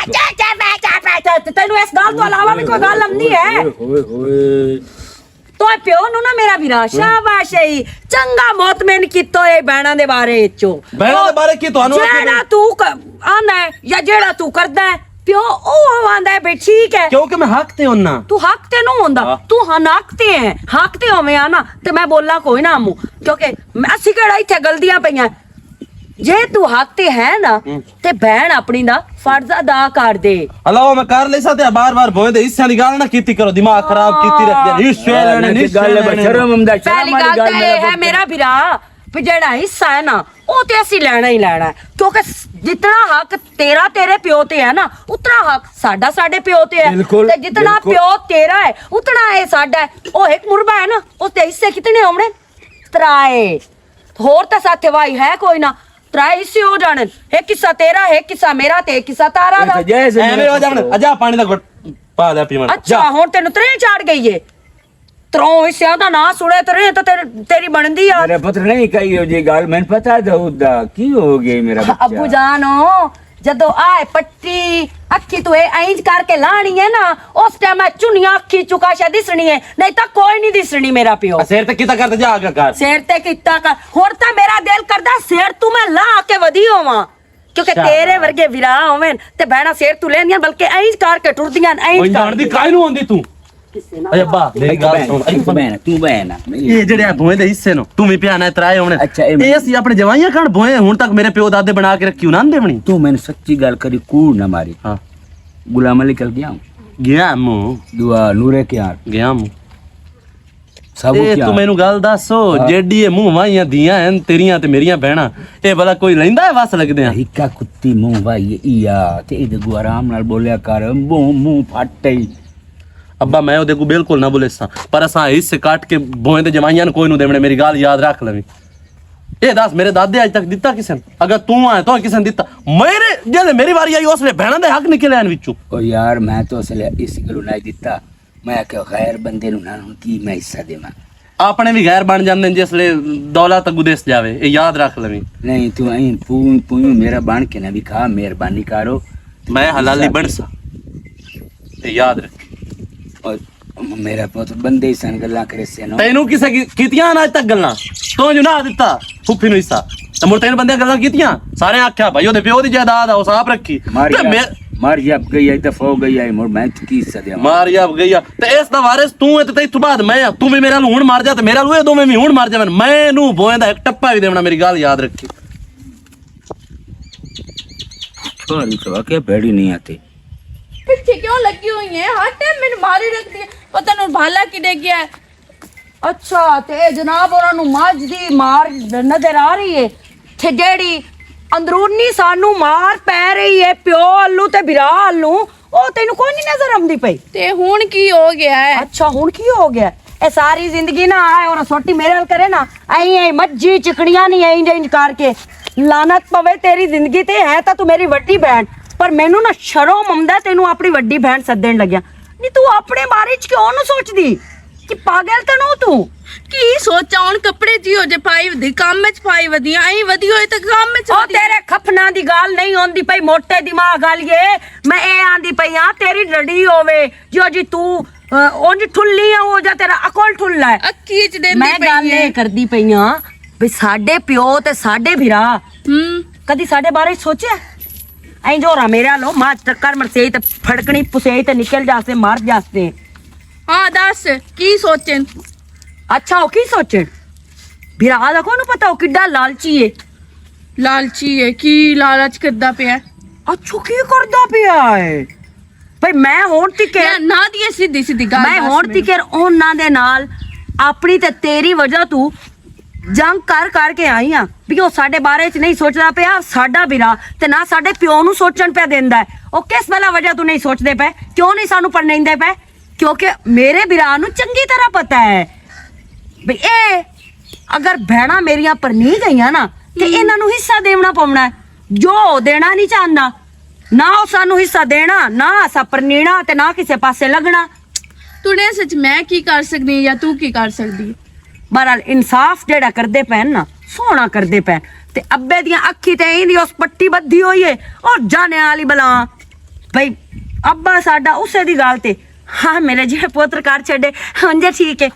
ਤੈਨੂੰ ਇਸ ਗੱਲ ਤੋਂ ਇਲਾਵਾ ਵੀ ਕੋਈ ਗੱਲ ਨਹੀਂ ਹੈ। ਹੋਏ ਹੋਏ ਤੋਏ ਪਿਓ ਨੂੰ ਨਾ ਮੇਰਾ ਵੀਰਾ ਸ਼ਾਬਾਸ਼ ਏ, ਚੰਗਾ ਮੋਤਮਨ ਕੀਤੋ ਇਹ ਬਹਿਣਾ ਦੇ ਬਾਰੇ ਚੋਂ। ਬਹਿਣਾ ਦੇ ਬਾਰੇ ਕੀ ਤੁਹਾਨੂੰ ਜਿਹੜਾ ਤੂੰ ਆਂਦਾ ਹੈ ਜਾਂ ਜਿਹੜਾ ਤੂੰ ਕਰਦਾ ਹੈ ਪਿਓ ਉਹ ਆਂਦਾ ਹੈ ਬਈ ਠੀਕ ਹੈ ਕਿਉਂਕਿ ਮੈਂ ਹੱਕ ਤੇ ਹੁੰਨਾ। ਤੂੰ ਹੱਕ ਤੇ ਨੂੰ ਹੁੰਦਾ, ਤੂੰ ਹੱਕ ਤੇ ਹੈ, ਹੱਕ ਤੇ ਹੋਵੇਂ ਆ ਨਾ ਤੇ ਮੈਂ ਬੋਲਾਂ ਕੋਈ ਨਾ ਮੂੰ ਕਿਉਂਕਿ ਅਸੀਂ ਕਿਹੜਾ ਇੱਥੇ ਗਲਤੀਆਂ ਪਈਆਂ। ਜੇ ਤੂੰ ਹੱਕ ਤੇ ਹੈ ਨਾ ਤੇ ਭੈਣ ਆਪਣੀ ਦਾ ਫਰਜ਼ ਅਦਾ ਕਰ ਦੇ। ਹਲੋ ਮੈਂ ਕਰ ਲਈ ਸਾਤੇ ਬਾਰ-ਬਾਰ ਭੋਏ ਦੇ ਹਿੱਸਿਆਂ ਦੀ ਗੱਲ ਨਾ ਕੀਤੀ ਕਰੋ, ਦਿਮਾਗ ਖਰਾਬ ਕੀਤੀ ਰੱਖਿਆ। ਹਿੱਸੇ ਲੈਣੇ ਨਹੀਂ ਗੱਲ ਸ਼ਰਮ ਆਉਂਦਾ ਪਹਿਲੀ ਗੱਲ ਤਾਂ ਇਹ ਹੈ ਮੇਰਾ ਵੀਰਾ ਵੀ ਜਿਹੜਾ ਹਿੱਸਾ ਹੈ ਨਾ ਉਹ ਤੇ ਅਸੀਂ ਲੈਣਾ ਹੀ ਲੈਣਾ ਹੈ ਕਿਉਂਕਿ ਜਿਤਨਾ ਹੱਕ ਤੇਰਾ ਤੇਰੇ ਪਿਓ ਤੇ ਹੈ ਨਾ ਉਤਨਾ ਹੱਕ ਸਾਡਾ ਸਾਡੇ ਪਿਓ ਤੇ ਹੈ ਤੇ ਜਿਤਨਾ ਪਿਓ ਤੇਰਾ ਹੈ ਉਤਨਾ ਇਹ ਸਾਡਾ ਹੈ। ਉਹ ਇੱਕ ਮੁਰਬਾ ਹੈ ਨਾ ਉਸ ਦੇ ਹਿੱਸੇ ਕਿਤਨੇ ਹੋਣੇ? 3 ਹੋਰ ਤਾਂ ਸਾਥੇ ਵਾਈ ਹੈ ਕੋਈ ਨਾ, 3 ਹਿੱਸੇ ਹੋ ਜਾਣੇ। ਇੱਕ ਹਿੱਸਾ ਤੇਰਾ, ਇੱਕ ਹਿੱਸਾ ਮੇਰਾ ਤੇ ਇੱਕ ਹਿੱਸਾ ਤਾਰਾ ਦਾ। ਐਵੇਂ ਹੋ ਜਾਣ ਅਜਾ ਪਾਣੀ ਦਾ ਘੁੱਟ ਪਾ ਲੈ ਪੀਵਣ। ਅੱਛਾ ਹੁਣ ਤੈਨੂੰ 3 ਚੜ ਗਈ ਏ। 3 ਹਿੱਸਿਆਂ ਦਾ ਨਾਂ ਸੁਣੇ ਤੇ ਤੇਰੀ ਬਣਦੀ ਆ। ਮੇਰੇ ਪੁੱਤ ਨਹੀਂ ਕਹੀ ਹੋ ਜੀ ਗੱਲ, ਮੈਨੂੰ ਪਤਾ ਦਊਦਾ ਕੀ ਹੋ ਗਿਆ ਮੇਰਾ ਬੱਚਾ। ਅੱਬੂ ਜਾਨੋ ਜਦੋਂ ਆਏ ਪੱਟੀ ਅੱਖੀ ਤੂੰ ਇੰਜ ਕਰਕੇ ਲਾਣੀ ਹੈ ਨਾ ਉਸ ਟਾਈਮ ਮੈਂ ਚੁੰਨੀਆਂ ਅੱਖੀ ਚੁਕਾ ਸ਼ਾ ਦਿਸਣੀ ਹੈ, ਨਹੀਂ ਤਾਂ ਕੋਈ ਨਹੀਂ ਦਿਸਣੀ ਮੇਰਾ ਪਿਓ। ਸਿਰ ਤੇ ਕੀਤਾ ਕਰਦਾ ਜਾ ਕਰ ਸਿਰ ਤੇ ਕੀਤਾ ਕਰ। ਹੁਣ ਤਾਂ ਮੇਰਾ ਦਿਲ ਕਰਦਾ ਸਿਰ ਤੂੰ ਮੈਂ ਲਾ ਕੇ ਵਧੀ ਹੋਵਾਂ ਕਿਉਂਕਿ ਤੇਰੇ ਵਰਗੇ ਵਿਰਾ ਹੋਵੇਂ ਤੇ ਭੈਣਾਂ ਸਿਰ ਤੂੰ ਲੈਂਦੀਆਂ ਬਲਕਿ ਇੰਜ ਕਰਕੇ ਟੁਰਦੀਆਂ ਇੰਜ ਜਾਣਦੀ ਕਾਇ ਨੂੰ ਆਉਂਦੀ ਤੂੰ। ਅਰੇ ਅੱਬਾ ਮੇਰੀ ਗੱਲ ਸੁਣ, ਤੂੰ ਬੈਨ ਇਹ ਜਿਹੜੇ ਆ ਭੋਏ ਦੇ ਹਿੱਸੇ ਨੂੰ ਤੂੰ ਵੀ ਪਿਆਣਾ ਤਰਾਏ ਹੋਣੇ। ਇਹ ਅਸੀਂ ਆਪਣੇ ਜਵਾਈਆਂ ਖਾਣ ਭੋਏ ਹੁਣ ਤੱਕ ਮੇਰੇ ਪਿਓ ਦਾਦੇ ਬਣਾ ਕੇ ਰੱਖੀ ਉਹਨਾਂ ਨੇ ਦੇਵਣੀ। ਤੂੰ ਮੈਨੂੰ ਸੱਚੀ ਗੱਲ ਕਰੀ ਕੂੜ ਨਾ ਮਾਰੀ। ਹਾਂ ਗੁਲਾਮ ਅਲੀ ਕਲ ਗਿਆ ਗਿਆ ਮੂੰ ਦੁਆ ਨੂਰੇ ਕੇ ਯਾਰ ਗਿਆ ਮੂੰ ਸਭ ਇਹ ਕੀ ਤੂੰ ਮੈਨੂੰ ਗੱਲ ਦੱਸੋ ਜਿਹੜੀ ਇਹ ਮੂੰਹ ਵਾਈਆਂ ਦੀਆਂ ਹਨ ਤੇਰੀਆਂ ਤੇ ਮੇਰੀਆਂ ਭੈਣਾਂ ਇਹ ਭਲਾ ਕੋਈ ਲੈਂਦਾ ਹੈ ਵਸ ਲੱਗਦੇ ਆ? ਹਿੱਕਾ ਕੁੱਤੀ ਮੂੰਹ ਵਾਈ ਈਆ ਤੇ ਇਹਦੇ ਕੋ ਆਰਾਮ ਨਾਲ ਬੋਲਿਆ ਕਰ ਮੂੰਹ ਫਾਟੇ। ਅੱਬਾ ਮੈਂ ਉਹਦੇ ਕੋ ਬਿਲਕੁਲ ਨਾ ਬੋਲੇ ਸਾਂ ਪਰ ਅਸਾਂ ਹਿੱਸੇ ਕੱਟ ਕੇ ਭੋਏ ਦੇ ਜਵਾਈਆਂ ਨੂੰ ਕੋਈ ਨੂੰ ਦੇਵਣੇ। ਮੇਰੀ ਗੱਲ ਯਾਦ ਰੱਖ ਲਵੀਂ। ਇਹ ਦੱਸ ਮੇਰੇ ਦਾਦੇ ਅੱਜ ਤੱਕ ਦਿੱਤਾ ਕਿਸੇ ਨੂੰ? ਅਗਰ ਤੂੰ ਆਇਆ ਤਾਂ ਕਿਸੇ ਨੇ ਦਿੱਤਾ? ਮੇਰੇ ਜਿਹੜੇ ਮੇਰੀ ਵਾਰੀ ਆਈ ਉਸਲੇ ਭੈਣਾਂ ਦੇ ਹੱਕ ਨਿਕਲੇ ਆਣ ਵਿੱਚੋਂ। ਉਹ ਯਾਰ ਮੈਂ ਤਾਂ ਅਸਲ ਇਸ ਗੱਲੋਂ ਨਹੀਂ ਦਿੱਤਾ, ਮੈਂ ਕਿ ਗੈਰ ਬੰਦੇ ਨੂੰ ਨਾ ਕੀ ਮੈਂ ਹਿੱਸਾ ਦੇਵਾਂ। ਆਪਣੇ ਵੀ ਗੈਰ ਬਣ ਜਾਂਦੇ ਨੇ ਜਿਸਲੇ ਦੌਲਤ ਗੁਦੇਸ ਜਾਵੇ, ਇਹ ਯਾਦ ਰੱਖ ਲਵੀਂ। ਨਹੀਂ ਤੂੰ ਐਂ ਪੂ ਮੇਰਾ ਬਣ ਕੇ ਨਾ ਵੀ ਖਾ, ਮਿਹਰਬਾਨੀ ਕਰੋ। ਮੈਂ ਹਲਾਲੀ ਬਣ ਸਾ ਇਹ ਯਾਦ ਰੱਖ। ਔਰ ਮੇਰਾ ਪੁੱਤ ਬੰਦੇ ਹੀ ਸਨ ਗੱਲਾਂ ਕਰੇ ਸੇ ਨਾ ਤੈਨੂੰ ਕਿਸੇ ਕੀਤੀਆਂ ਨਾ ਅੱਜ ਤੱਕ ਗੱਲਾਂ? ਤੂੰ ਜੁਨਾ ਦਿੱਤਾ ਫੁੱਫੀ ਨੂੰ ਹਿੱਸਾ ਤੇ ਮੁੜ ਤੈਨੂੰ ਬੰਦਿਆਂ ਗੱਲਾਂ ਕੀਤੀਆਂ? ਸਾਰੇ ਆਖਿਆ ਭਾਈ ਉਹਦੇ ਪਿਓ ਦੀ ਜਾਇਦਾਦ ਆ ਉਹ ਸਾਫ ਰੱਖੀ ਮਾਰ ਜਬ ਗਈ ਹੈ ਦਫਾ ਹੋ ਗਈ ਹੈ ਮੁੜ ਮੈਂ ਕੀ ਸਦਿਆ ਮਾਰ ਜਬ ਗਈ ਆ ਤੇ ਇਸ ਦਾ ਵਾਰਿਸ ਤੂੰ ਹੈ ਤੇ ਤੈਨੂੰ ਬਾਅਦ ਮੈਂ ਆ। ਤੂੰ ਵੀ ਮੇਰਾ ਨੂੰ ਹੁਣ ਮਾਰ ਜਾ ਤੇ ਮੇਰਾ ਨੂੰ ਇਹ ਦੋਵੇਂ ਵੀ ਹੁਣ ਮਾਰ ਜਾਵਣ। ਮੈਨੂੰ ਬੋਏ ਦਾ ਇੱਕ ਟੱਪਾ ਵੀ ਦੇਵਣਾ। ਮੇਰੀ ਗੱਲ ਯਾਦ ਰੱਖੀ। तुम्हारी तो वाकई बैड़ी नहीं आती। पीछे क्यों लगी हुई है? हट, मैंने मारी रख दिया, पता नहीं भाला किडे गया है। अच्छा ते जनाब ਉਹਨਾਂ ਨੂੰ ਮੱਝ ਦੀ ਮਾਰ ਨਜ਼ਰ ਆ ਰਹੀ ਹੈ ਤੇ ਜਿਹੜੀ ਅੰਦਰੂਨੀ ਸਾਨੂੰ ਮਾਰ ਪੈ ਰਹੀ ਹੈ ਪਿਓ ਵੱਲੋਂ ਤੇ ਭਰਾ ਵੱਲੋਂ, ਉਹ ਤੈਨੂੰ ਕੋਈ ਨਹੀਂ ਨਜ਼ਰ ਆਉਂਦੀ ਪਈ। ਤੇ ਹੁਣ ਕੀ ਹੋ ਗਿਆ ਹੈ? ਅੱਛਾ ਹੁਣ ਕੀ ਹੋ ਗਿਆ? ਇਹ ਸਾਰੀ ਜ਼ਿੰਦਗੀ ਨਾ ਆਏ ਔਰ ਸੋਟੀ ਮੇਰੇ ਨਾਲ ਕਰੇ ਨਾ ਐਂ ਮੱਝੀ ਚਿਕੜੀਆਂ ਨਹੀਂ ਐਂ ਇੰਜ ਕਰਕੇ ਲਾਨਤ ਪਵੇ ਤੇਰੀ ਜ਼ਿੰਦਗੀ ਤੇ। ਹੈ ਤਾਂ ਤੂੰ ਮੇਰੀ ਵੱਡੀ ਭੈਣ, ਪਰ ਮੈਨੂੰ ਨਾ ਸ਼ਰਮ ਆਉਂਦਾ ਤੈਨੂੰ ਆਪਣੀ ਵੱਡੀ ਭੈਣ ਸੱਦਣ ਲੱਗਿਆ। ਨਹੀਂ ਤੂੰ ਆਪਣੇ ਬਾਰੇ ਚ ਕਿਉਂ ਨੂੰ ਸੋਚਦੀ ਕਿ ਪਾਗਲ ਤਾਂ ਨੂੰ ਤੂੰ? ਕੀ ਸੋਚਾਂ ਹੁਣ? ਕੱਪੜੇ ਜੀ ਹੋ ਜੇ ਪਾਈ ਵਧੀ, ਕੰਮ ਵਿੱਚ ਪਾਈ ਵਧੀਆ, ਐਂ ਵਧੀ ਹੋਏ ਤਾਂ ਕੰਮ ਵਿੱਚ ਉਹ ਤੇਰੇ ਖਫਨਾ ਦੀ ਗੱਲ ਨਹੀਂ ਹੁੰਦੀ ਪਈ, ਮੋਟੇ ਦਿਮਾਗ ਵਾਲੀਏ। ਮੈਂ ਇਹ ਆਂਦੀ ਪਈ ਆ ਤੇਰੀ ਡੜੀ ਹੋਵੇ ਜੋ ਜੀ ਤੂੰ ਉਂਝ ਠੁੱਲੀ ਆ, ਉਹ ਜਾਂ ਤੇਰਾ ਅਕਲ ਠੁੱਲਾ ਹੈ। ਅੱਖੀ ਚ ਦੇਂਦੀ ਮੈਂ ਗੱਲ ਇਹ ਕਰਦੀ ਪਈ ਆ ਵੀ ਸਾਡੇ ਪਿਓ ਤੇ ਸਾਡੇ ਭਰਾ ਕਦੀ ਸਾਡੇ ਬਾਰੇ ਸੋਚਿਆ? ਐਂ ਜੋਰਾ ਮੇਰੇ ਲੋ ਮਾਂ ਟੱਕਰ ਮਰਸੇ ਤੇ ਫੜਕਣੀ ਪੁਸੇ ਤੇ ਨਿਕਲ ਜਾਸੇ ਮਾਰ ਜਾਸੇ। ਹਾਂ ਦੱਸ ਕੀ ਸੋਚਣ? ਅੱਛਾ ਉਹ ਕੀ ਸੋਚਣ? ਭਰਾ ਦਾ ਕੋਨੂੰ ਪਤਾ ਉਹ ਕਿੱਡਾ ਲਾਲਚੀ ਏ। ਲਾਲਚੀ ਹੈ? ਕੀ ਲਾਲਚ ਕਰਦਾ ਪਿਆ? ਅੱਛਾ ਕੀ ਕਰਦਾ ਪਿਆ ਏ? ਭਈ ਮੈਂ ਹੁਣ ਤੀਕੇ ਨਾ ਦੀ ਸਿੱਧੀ ਸਿੱਧੀ ਗੱਲ ਮੈਂ ਹੁਣ ਤੀਕੇ ਉਹਨਾਂ ਦੇ ਨਾਲ ਆਪਣੀ ਤੇ ਤੇਰੀ ਵਜ੍ਹਾ ਤੋਂ ਜੰਗ ਕਰਕੇ ਆਈ ਆ ਵੀ ਉਹ ਸਾਡੇ ਬਾਰੇ ਚ ਨਹੀਂ ਸੋਚਦਾ ਪਿਆ ਸਾਡਾ ਵੀਰਾ, ਤੇ ਨਾ ਸਾਡੇ ਪਿਓ ਨੂੰ ਸੋਚਣ ਪਿਆ ਦਿੰਦਾ ਹੈ। ਉਹ ਕਿਸ ਵਾਲਾ ਵਜ੍ਹਾ ਤੋਂ ਨਹੀਂ ਸੋਚਦੇ ਪਏ? ਕਿਉਂ ਨਹੀਂ ਸਾਨੂੰ ਪੜ੍ਹਨਾਈਂਦੇ ਪਏ? ਕਿਉਂਕਿ ਮੇਰੇ ਵੀਰਾ ਨੂੰ ਚੰਗੀ ਤਰ੍ਹਾਂ ਪਤਾ ਹੈ ਵੀ ਇਹ ਅਗਰ ਭੈਣਾਂ ਮੇਰੀਆਂ ਪਰਨੀ ਗਈਆਂ ਨਾ ਤੇ ਇਹਨਾਂ ਨੂੰ ਹਿੱਸਾ ਦੇਣਾ ਪਉਣਾ। ਜੋ ਦੇਣਾ ਨਹੀਂ ਚਾਹੁੰਦਾ ਨਾ ਉਹ ਸਾਨੂੰ ਹਿੱਸਾ ਦੇਣਾ, ਨਾ ਅਸਾਂ ਪਰਨੀਣਾ ਤੇ ਨਾ ਕਿਸੇ ਪਾਸੇ ਲੱਗਣਾ। ਤੂੰ ਨੇ ਸੱਚ ਮੈਂ ਕੀ ਕਰ ਸਕਦੀ ਜਾਂ ਤੂੰ ਕੀ ਕਰ ਸਕਦੀ? ਬਹਰਾਲ ਇਨਸਾਫ ਜਿਹੜਾ ਕਰਦੇ ਪੈਣ ਨਾ ਸੋਹਣਾ ਕਰਦੇ ਪੈਣ। ਤੇ ਅੱਬੇ ਦੀਆਂ ਅੱਖੀ ਤੇ ਇਹਦੀ ਉਸ ਪੱਟੀ ਬੱਧੀ ਹੋਈ ਏ ਔਰ ਜਾਣੇ ਵਾਲੀ ਬਲਾ ਭਈ ਅੱਬਾ ਸਾਡਾ ਉਸੇ ਦੀ ਗੱਲ ਤੇ ਹਾਂ ਮੇਰੇ ਜਿਹੇ ਪੁੱਤਰ ਕਰ ਛੱਡੇ। ਹਾਂਜੀ ਠੀਕ ਹੈ।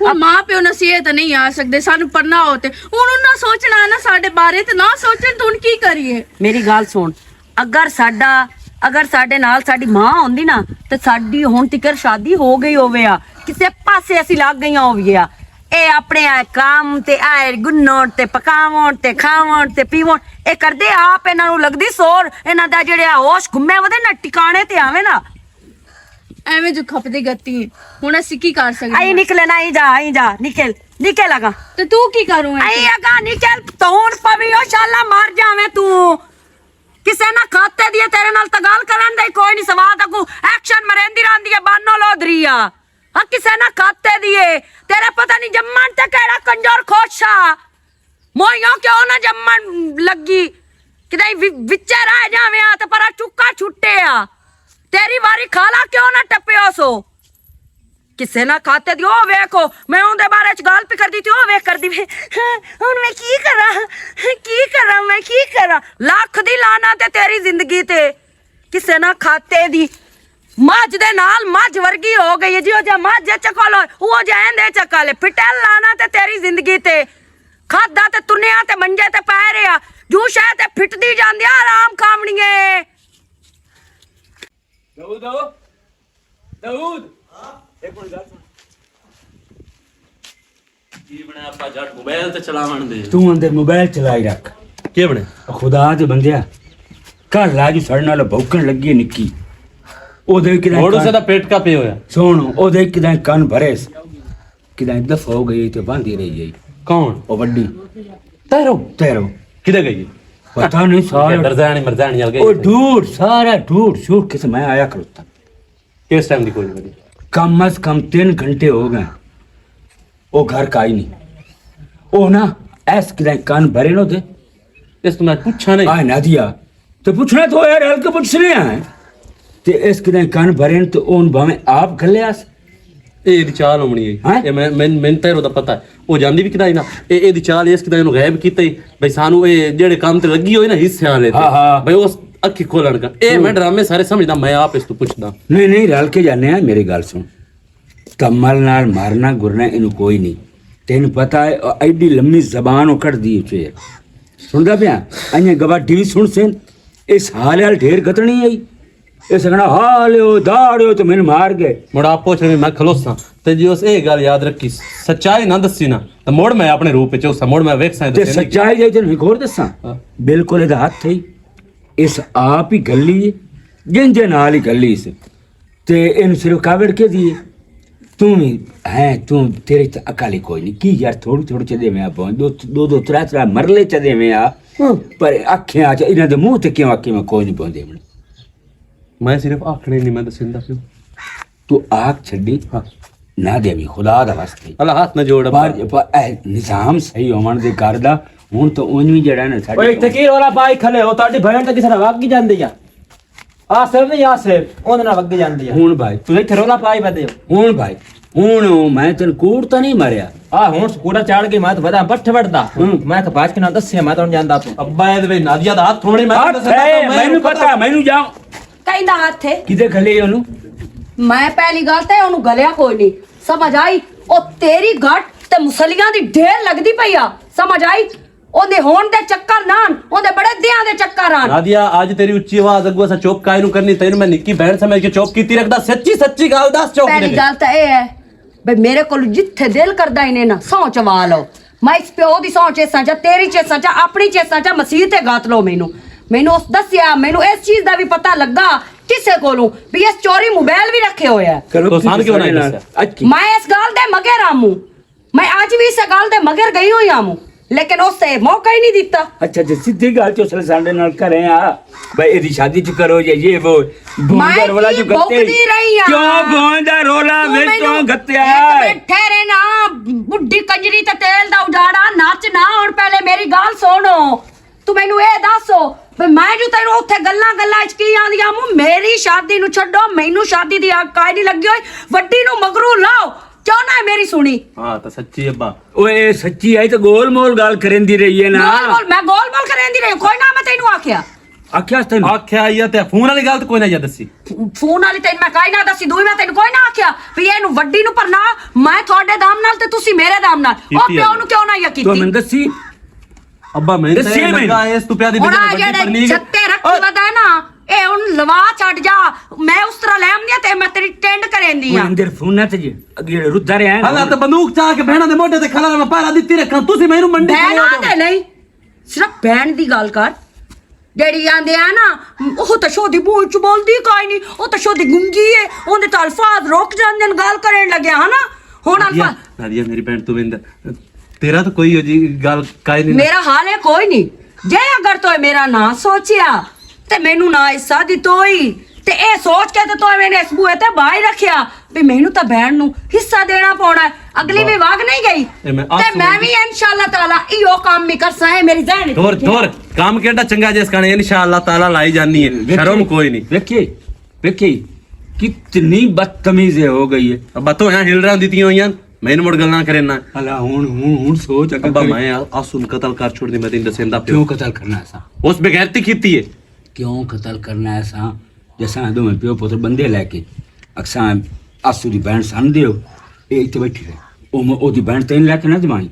ਹੁਣ ਮਾਂ ਪਿਓ ਨਸੀਹਤ ਨਹੀਂ ਆ ਸਕਦੇ, ਸਾਨੂੰ ਪੜਨਾ ਹੋ ਤੇ ਹੁਣ ਉਹਨਾਂ ਸੋਚਣਾ ਨਾ ਸਾਡੇ ਬਾਰੇ ਤੇ ਨਾ ਸੋਚਣ। ਤੂੰ ਕੀ ਕਰੀਏ? ਮੇਰੀ ਗੱਲ ਸੁਣ, ਅਗਰ ਸਾਡੇ ਨਾਲ ਸਾਡੀ ਮਾਂ ਹੁੰਦੀ ਨਾ ਤੇ ਸਾਡੀ ਹੁਣ ਤੱਕ ਸ਼ਾਦੀ ਹੋ ਗਈ ਹੋਵੇ ਆ, ਕਿਸੇ ਪਾਸੇ ਅਸੀਂ ਲੱਗ ਗਈਆਂ ਹੋਵੇ ਆ। ਇਹ ਆਪਣੇ ਆ ਕੰਮ ਤੇ ਆਏ ਗੁੰਨਣ ਤੇ ਪਕਾਵਣ ਤੇ ਖਾਵਣ ਤੇ ਪੀਵਣ ਇਹ ਕਰਦੇ ਆਪ। ਇਹਨਾਂ ਨੂੰ ਲੱਗਦੀ ਸੋਰ ਇਹਨਾਂ ਦਾ ਜਿਹੜਾ ਹੋਸ਼ ਘੁੰਮੇ ਵਧੇ ਨਾ ਟਿਕਾਣੇ ਤੇ ਆਵੇ ਨਾ ਐਵੇਂ ਜੋ ਖਪਦੀ ਗੱਤੀ। ਹੁਣ ਅਸੀਂ ਕੀ ਕਰ ਸਕਦੇ? ਆਈ ਨਿਕਲੇ ਨਾ ਆਈ ਜਾ ਨਿਕਲ ਲਗਾ ਤੇ ਤੂੰ ਕੀ ਕਰੂੰ? ਆਈ ਅਗਾ ਨਿਕਲ ਤੌਣ ਪਵੀ ਉਹ ਸ਼ਾਲਾ ਮਾਰ ਜਾਵੇਂ ਤੂੰ। ਕਿਸੇ ਨਾ ਖਾਤੇ ਦੀ ਤੇਰੇ ਨਾਲ ਤਾਂ ਗੱਲ ਕਰਨ ਦਾ ਕੋਈ ਨਹੀਂ ਸਵਾਦ ਅਗੂ ਐਕਸ਼ਨ ਮਰੇਂਦੀ ਰਹਿੰਦੀ ਹੈ ਬਾਨੋ ਲੋਧਰੀਆ। ਹਾਂ ਕਿਸੇ ਨਾ ਖਾਤੇ ਦੀ ਤੇਰੇ ਪਤਾ ਨਹੀਂ ਜੰਮਣ ਤੇ ਕਿਹੜਾ ਕੰਜਰ ਖੋਸ਼ਾ ਮੋਈਓ ਕਿਉਂ ਨਾ ਜੰਮਣ ਲੱਗੀ ਕਿਤੇ ਵਿੱਚੇ ਰਹਿ ਜਾਵੇਂ ਆ ਤੇ ਪਰਾ ਚੁੱਕਾ ਛੁੱਟੇ ਆ। ਤੇਰੀ ਵਾਰੀ ਖਾਲਾ ਕਿਉਂ ਨਾ ਟੱਪਿਓ ਸੋ ਕਿਸੇ ਨਾ ਖਾਤੇ ਦੀ। ਉਹ ਵੇਖੋ ਮੈਂ ਉਹਦੇ ਬਾਰੇ ਚ ਗੱਲ ਵੀ ਕਰਦੀ ਤੀ, ਉਹ ਵੇਖ ਕਰਦੀ ਵੇ ਹੁਣ ਮੈਂ ਕੀ ਕਰਾਂ ਮੈਂ ਕੀ ਕਰਾਂ? ਲੱਖ ਦੀ ਲਾਨਾ ਤੇ ਤੇਰੀ ਜ਼ਿੰਦਗੀ ਤੇ ਕਿਸੇ ਨਾ ਖਾਤੇ ਦੀ। ਮੱਝ ਦੇ ਨਾਲ ਮੱਝ ਵਰਗੀ ਹੋ ਗਈ ਜੀ, ਉਹ ਜਾਂ ਮੱਝ ਚੱਕਲ ਉਹ ਜਾਂਦੇ ਚੱਕਲ ਫਿਟਲ ਲਾਨਾ ਤੇ ਤੇਰੀ ਜ਼ਿੰਦਗੀ ਤੇ। ਖਾਦਾ ਤੇ ਤੁਨਿਆ ਤੇ ਮੰਜੇ ਤੇ ਪੈ ਰਿਆ ਜੂ ਸ਼ਾਇਦ ਤੇ ਫਿੱਟਦੀ ਜਾਂਦੀ ਆਰਾਮ ਖਾਵਣੀਏ। दाऊद एक मिनट ਗੱਲ ਸੁਣ ਕੀ ਬਣਿਆ? ਆਪਾਂ ਜੱਟ ਮੋਬਾਈਲ ਤੇ ਚਲਾਵਣ ਦੇ तू अंदर मोबाइल चलाई रख। ਕੀ ਬਣਿਆ? खुदा दे बंदिया घर लाजू सड़न वाला भौंकण लगी है निक्की ओदे किदा ਮੋੜੂ ਸੇ ਦਾ ਪੇਟ ਕਾ ਪੇ ਹੋਇਆ। सुन ओदे किदा कान भरे किदा दफ हो गई ते बांधी रही गई। ਕੌਣ? ओ वड्डी ਤੈਰੋ तेरो ਕਿਦੇ ਗਈ? पता नहीं सारा ਦਰਜ਼ਾਨੀ ਮਰਜ਼ਾਨੀ ਆ ओ ਗਈ। ढूंढ सारा ढूंढ शूट किस मैं आया खड़ोता ਕਿਸ ਟਾਈਮ ਦੀ ਕੋਈ ਨਹੀਂ? कम अज कम 3 घंटे हो गए वो घर का ही नहीं। ओ ना ऐस किदा कान भरे नो थे ਇਸ ਤੋਂ ਮੈਂ ਪੁੱਛਾਂ ਨਹੀਂ। आ ना दिया तो पूछना तो यार हल्के पूछने हैं ते इस किदा कान भरे न तो ओन भावे आप गलियास ਇਹ ਇਹਦੀ ਚਾਲ ਹੋਣੀ ਹੈ। ਹੈਂ? ਇਹ ਮੈਂ ਤੈਨੂੰ ਦਾ ਪਤਾ ਹੈ। ਉਹ ਜਾਂਦੀ ਵੀ ਕਿਦਾਂ ਨਾ ਇਹਦੀ ਚਾਲ ਇਸ ਕਿਦਾਂ ਇਹਨੂੰ ਗਾਇਬ ਕੀਤਾ ਹੀ ਬਈ ਸਾਨੂੰ ਇਹ ਜਿਹੜੇ ਕੰਮ ਤੇ ਲੱਗੀ ਹੋਈ ਨਾ ਹਿੱਸੇ ਵਾਲੇ ਤੇ ਹਾਂ, ਹਾਂ। ਬਈ ਉਸ ਅੱਖੀ ਖੋਲਣ ਕਰ। ਇਹ ਮੈਂ ਡਰਾਮੇ ਸਾਰੇ ਸਮਝਦਾ, ਮੈਂ ਆਪ ਇਸ ਤੋਂ ਪੁੱਛਦਾ। नहीं नहीं रल के जाने हैं मेरी गल सुन कमल नाल मारना गुरना इनू कोई नहीं तेन पता है एडी लम्मी जबान उकड़ दी उचे सुनदा पिया अने गवाडी भी सुन सेन इस हाल हाल ढेर गतनी आई इस गना हालियो दाड़ियो तो मैंने मार गए ਮੁੜ ਆਪ ਪੁੱਛ ਰਿਹਾ ਮੈਂ ਖਲੋਸਾਂ ਤੇ ਜੀ ਉਸ ਇਹ ਗੱਲ ਯਾਦ ਰੱਖੀ ਸੱਚਾਈ ਨਾ ਦੱਸੀ ਨਾ ਤਾਂ ਮੁੜ ਮੈਂ ਆਪਣੇ ਰੂਪ ਵਿੱਚ ਉਸ ਮੁੜ ਮੈਂ ਵੇਖ ते ਸਕਦਾ। सच्चाई जे तेन एक होर दसा हाँ। बिल्कुल इहदा हथ ही ਇਸ ਆਪ ਹੀ ਗੱਲੀ ਜਿੰਦੇ ਨਾਲ ਹੀ ਗੱਲੀ ਇਸ ਤੇ ਇਹਨੂੰ ਸਿਰਫ ਕਾਵੜ ਕੇ ਦੀ ਤੂੰ ਵੀ ਹੈ ਤੂੰ ਤੇਰੇ ਤੇ ਅਕਾਲੀ ਕੋਈ ਨਹੀਂ ਕੀ ਯਾਰ ਥੋੜੀ ਥੋੜੀ ਚਦੇ ਮੈਂ ਆਪਾਂ ਦੋ ਤਰਾ ਮਰਲੇ ਚਦੇ ਮੈਂ ਆ ਪਰ ਅੱਖਾਂ ਚ ਇਹਨਾਂ ਦੇ ਮੂੰਹ ਤੇ ਕਿਉਂ ਆਖੀ ਮੈਂ ਕੋਈ ਨਹੀਂ ਪਾਉਂਦੇ ਮੈਨੂੰ ਮੈਂ ਸਿਰਫ ਆਖਣੇ ਨਹੀਂ ਮੈਂ ਦੱਸਿੰਦਾ ਪਿਓ ਤੂੰ ਆਖ ਛੱਡੀ ਨਾ ਦੇਵੀ ਖੁਦਾ ਦਾ ਵਾਸਤੇ ਅੱਲਾ ਹੱਥ ਨਾ ਜੋੜ ਪਰ ਇਹ ਨਿਜ਼ਾਮ ਸਹੀ ਹੋਣ ਦੇ ਕਰਦਾ ਹੁਣ ਤਾਂ ਉਹਨੂੰ ਵੀ ਜਿਹੜਾ ਨਾ ਓਏ ਇੱਥੇ ਕੀ ਰੋਲਾ ਪਾਈ ਖਲੇ ਹੋ ਤੁਹਾਡੀ ਭੈਣ ਤਾਂ ਕਿਸੇ ਨਾਲ ਵਗ ਹੀ ਜਾਂਦੀ ਆ ਸਿਰ ਨਹੀਂ ਸਿਰ ਉਹਦੇ ਨਾਲ ਵਗ ਜਾਂਦੀ ਆ ਹੁਣ ਭਾਈ ਤੁਸੀਂ ਇੱਥੇ ਰੋਲਾ ਪਾਈ ਬਦੇ ਹੁਣ ਭਾਈ ਹੁਣ ਮੈਂ ਤੈਨੂੰ ਕੂੜ ਤਾਂ ਨਹੀਂ ਮਾਰਿਆ ਹੁਣ ਸਕੂਟਰ ਚਾੜ ਕੇ ਮੈਂ ਤਾਂ ਵਦਾ ਪੱਠ ਵੜਦਾ ਮੈਂ ਤਾਂ ਬਾਜ ਕੇ ਨਾ ਦੱਸਿਆ ਮੈਂ ਤਾਂ ਜਾਂਦਾ ਤੂੰ ਅੱਬਾ ਇਹਦੇ ਵਿੱਚ ਨਾਦੀਆ ਦਾ ਹੱਥ ਥੋੜੇ ਮੈਂ ਮੈਨੂੰ ਪਤਾ ਮੈਨੂੰ ਜਾਓ ਕਹਿੰਦਾ ਹੱਥ ਹੈ ਕਿਤੇ ਖਲੇ ਉਹਨੂੰ ਮੈਂ ਪਹਿਲੀ ਗੱਲ ਤੇ ਉਹਨੂੰ ਗਲਿਆ ਕੋਈ ਨਹੀਂ ਸਮਝ ਆਈ ਉਹ ਤੇਰੀ ਘਟ ਤੇ ਮੁਸਲੀਆਂ ਦੀ ਢੇਰ ਲੱਗਦੀ ਪਈ ਆ ਸਮਝ ਆਈ ਉਹਦੇ ਹੋਣ ਦੇ ਚੱਕਰ ਨਾਨ ਉਹਦੇ ਬੜੇ ਦਿਆਂ ਦੇ ਚੱਕਰ ਆਣ ਨਾਦੀਆ ਅੱਜ ਤੇਰੀ ਉੱਚੀ ਆਵਾਜ਼ ਅੱਗੋਂ ਸਾ ਚੁੱਪ ਕਾਇ ਨੂੰ ਕਰਨੀ ਤੈਨੂੰ ਮੈਂ ਨਿੱਕੀ ਭੈਣ ਸਮਝ ਕੇ ਚੁੱਪ ਕੀਤੀ ਰੱਖਦਾ ਸੱਚੀ ਗੱਲ ਦੱਸ ਚੁੱਪ ਪਹਿਲੀ ਗੱਲ ਤਾਂ ਇਹ ਹੈ ਬਈ ਮੇਰੇ ਕੋਲ ਜਿੱਥੇ ਦਿਲ ਕਰਦਾ ਇਹਨੇ ਨਾ ਸੌਂ ਚਵਾ ਲਓ ਮੈਂ ਇਸ ਪਿਓ ਦੀ ਸੌਂ ਚੇਸਾਂ ਚ ਤੇਰੀ ਚੇਸਾਂ ਚ ਆਪਣੀ ਚੇਸਾਂ ਚ ਮਸੀਹ ਤੇ ਗਾਤ ਲਓ ਮੈਨੂੰ ਉਸ ਦੱਸਿਆ ਮੈਨੂੰ ਇਸ ਚੀਜ਼ ਦਾ ਵੀ ਪਤਾ ਲੱਗਾ ਕਿਸੇ ਕੋਲੋਂ ਵੀ ਇਸ ਚੋਰੀ ਮੋਬਾਈਲ ਵੀ ਰੱਖੇ ਹੋਇਆ ਤੋ ਸਾਨ ਕਿਉਂ ਨਹੀਂ ਦੱਸਿਆ ਮੈਂ ਇਸ ਗੱਲ ਦੇ ਮਗਰ ਆਮੂ ਮੈਂ ਅੱਜ ਵੀ ਇਸ ਗੱਲ ਦੇ ਮਗਰ ਗਈ ਹੋਈ ਆਮੂ ਲੇਕਿਨ ਉਸੇ ਮੌਕਾ ਹੀ ਨਹੀਂ ਦਿੱਤਾ ਅੱਛਾ ਜੇ ਸਿੱਧੀ ਗੱਲ ਚੋਸਲ ਸਾਡੇ ਨਾਲ ਕਰੇ ਆ ਬਈ ਇਹਦੀ ਸ਼ਾਦੀ ਚ ਕਰੋ ਜੇ ਇਹ ਉਹ ਭੋਂਦਾ ਰੋਲਾ ਜੋ ਗੱਤੇ ਕਿਉਂ ਭੋਂਦਾ ਰੋਲਾ ਮੇਰੇ ਤੋਂ ਗੱਤਿਆ ਠਹਿਰੇ ਨਾ ਬੁੱਢੀ ਕੰਜਰੀ ਤੇ ਤੇਲ ਦਾ ਉਡਾੜਾ ਨੱਚ ਨਾ ਹੁਣ ਪਹਿਲੇ ਮੇਰੀ ਗੱਲ ਸੁਣੋ ਤੂੰ ਮੈਨੂੰ ਇਹ ਦੱਸੋ ਵੀ ਮੈਂ ਜੋ ਤੈਨੂੰ ਉੱਥੇ ਗੱਲਾਂ ਚ ਕੀ ਆਂਦੀਆਂ ਮੂੰ ਮੇਰੀ ਸ਼ਾਦੀ ਨੂੰ ਛੱਡੋ ਮੈਨੂੰ ਸ਼ਾਦੀ ਦੀ ਆਗ ਕਾਇ ਨਹੀਂ ਲੱਗੀ ਹੋਈ ਵੱਡੀ ਨੂੰ ਮਗਰੂ ਲਾਓ ਕਿਉਂ ਨਾ ਮੇਰੀ ਸੁਣੀ ਹਾਂ ਤਾਂ ਸੱਚੀ ਅੱਬਾ ਓਏ ਸੱਚੀ ਆਈ ਤਾਂ ਗੋਲ ਮੋਲ ਗੱਲ ਕਰੇਂਦੀ ਰਹੀ ਹੈ ਨਾ ਮੈਂ ਗੋਲ ਮੋਲ ਕਰੇਂਦੀ ਰਹੀ ਕੋਈ ਨਾ ਮੈਂ ਤੈਨੂੰ ਆਖਿਆ ਆਖਿਆ ਆਇਆ ਤੇ ਫੋਨ ਵਾਲੀ ਗੱਲ ਤੇ ਕੋਈ ਨਾ ਜਾ ਦੱਸੀ ਫੋਨ ਵਾਲੀ ਤੈਨੂੰ ਮੈਂ ਕਾਇ ਨਾ ਦੱਸੀ ਦੂਈ ਮੈਂ ਤੈਨੂੰ ਕੋਈ ਨਾ ਆਖਿਆ ਵੀ ਇਹਨੂੰ ਵੱਡੀ ਨੂੰ ਪਰਨਾ ਮੈਂ ਤੁਹਾਡੇ ਦਾਮ ਨਾਲ ਤੇ ਤੁਸੀਂ ਮੇਰੇ ਦਾਮ ਨਾਲ ਉਹ ਪਿਓ ਨੂੰ ਕਿਉਂ ਨਾ ਯਾ ਕੀਤੀ ਤੂੰ ਮੈਨੂੰ ਦੱਸੀ ਅੱਬਾ ਮੈਂ ਤੇ ਲੱਗਾ ਇਸ ਤੂੰ ਪਿਆ ਦੀ ਹੁਣ ਆ ਜਿਹੜੇ ਛੱਤੇ ਰੱਖ ਵਦਾ ਨਾ ਇਹ ਹੁਣ ਲਵਾ ਛੱਡ ਜਾ ਮੈਂ ਉਸ ਤਰ੍ਹਾਂ ਲੈ ਆਉਂਦੀ ਤੇ ਮੈਂ ਤੇਰੀ ਟੈਂਡ ਕਰੇਂਦੀ ਆ ਅੰਦਰ ਫੋਨਾਂ ਤੇ ਅੱਗੇ ਰੁੱਧਾ ਰਿਹਾ ਹਾਂ ਤਾਂ ਬੰਦੂਕ ਚਾ ਕੇ ਭੈਣਾਂ ਦੇ ਮੋਢੇ ਤੇ ਖੜਾ ਮੈਂ ਪਾਰਾ ਦਿੱਤੀ ਰੱਖਾਂ ਤੁਸੀਂ ਮੈਨੂੰ ਮੰਡੀ ਭੈਣਾਂ ਦੇ ਨਹੀਂ ਸਿਰਫ ਭੈਣ ਦੀ ਗੱਲ ਕਰ ਜਿਹੜੀ ਆਂਦੇ ਆ ਨਾ ਉਹ ਤਾਂ ਸ਼ੋਦੀ ਬੋਲ ਚ ਬੋਲਦੀ ਕਾਈ ਨਹੀਂ ਉਹ ਤਾਂ ਸ਼ੋਦੀ ਗੁੰਗੀ ਏ ਉਹਦੇ ਤਾਂ ਅਲਫਾਜ਼ ਰੁਕ ਜਾਂਦੇ ਨੇ ਗੱਲ ਕਰਨ ਲੱਗਿਆ ਹਨਾ ਹੁਣ ਅਲਫਾਜ਼ ਨਾਦੀਆ ਮੇਰੀ ਭੈਣ ਤੂੰ ਬਿੰਦ ਤੇਰਾ ਤਾਂ ਕੋਈ ਜੀ ਗੱਲ ਕਾਈ ਨਹੀਂ ਮੇਰਾ ਹਾਲ ਹੈ ਕੋਈ ਨਹੀਂ ਜੇ ਅਗਰ ਤੋਏ ਮੇਰਾ ਨਾਂ ਸੋਚਿਆ ਤੇ ਮੈਨੂੰ ਨਾ ਹਿੱਸਾ ਦਿੱਤੋਈ ਤੇ ਇਹ ਸੋਚ ਕੇ ਤੇ ਤੋਏ ਮੈਨੇ ਇਸ ਬੂਏ ਤੇ ਬਾਹਰ ਰੱਖਿਆ ਵੀ ਮੈਨੂੰ ਤਾਂ ਭੈਣ ਨੂੰ ਹਿੱਸਾ ਦੇਣਾ ਪਉਣਾ ਅਗਲੀ ਵੀ ਵਾਗ ਨਹੀਂ ਗਈ ਤੇ ਮੈਂ ਵੀ ਇਨਸ਼ਾਅੱਲਾ ਤਾਲਾ ਇਹੋ ਕੰਮ ਵੀ ਕਰਸਾ ਹੈ ਮੇਰੀ ਜਾਨ ਤੋਰ ਕੰਮ ਕਿਹੜਾ ਚੰਗਾ ਜਿਸ ਕਣੇ ਇਨਸ਼ਾਅੱਲਾ ਤਾਲਾ ਲਾਈ ਜਾਨੀ ਹੈ ਸ਼ਰਮ ਕੋਈ ਨਹੀਂ ਵੇਖੀ ਕਿਤਨੀ ਬਦਤਮੀਜ਼ ਹੋ ਗਈ ਹੈ ਅੱਬਾ ਤੋ यहाँ हिल रहा ਦਿੱਤੀਆਂ ਹੋਈਆਂ ਮੈਨੂੰ ਮੁੜ ਗੱਲਾਂ ਕਰੇ ਨਾ ਹਲਾ ਹੁਣ ਸੋਚ ਅੱਬਾ ਮੈਂ ਆਸੂ ਨੂੰ ਕਤਲ ਕਰ ਛੋੜ ਦੀ ਮੈਂ ਤੈਨੂੰ ਦੱਸਦਾ ਪਿਓ ਕਿਉਂ ਕਤਲ ਕਰਨਾ ਐਸਾ ਉਸ ਬਗੈਰਤੀ ਕੀਤੀ ਹੈ ਕਿਉਂ ਕਤਲ ਕਰਨਾ ਐਸਾ ਜਸਾਂ ਦੋਵੇਂ ਪਿਓ ਪੁੱਤਰ ਬੰਦੇ ਲੈ ਕੇ ਅਕਸਾਂ ਆਸੂ ਦੀ ਭੈਣ ਸਨ ਦਿਓ ਇਹ ਇੱਥੇ ਬੈਠੀ ਹੈ ਉਹਦੀ ਭੈਣ ਤੈਨੂੰ ਲੈ ਕੇ ਨਾ ਜਮਾਈ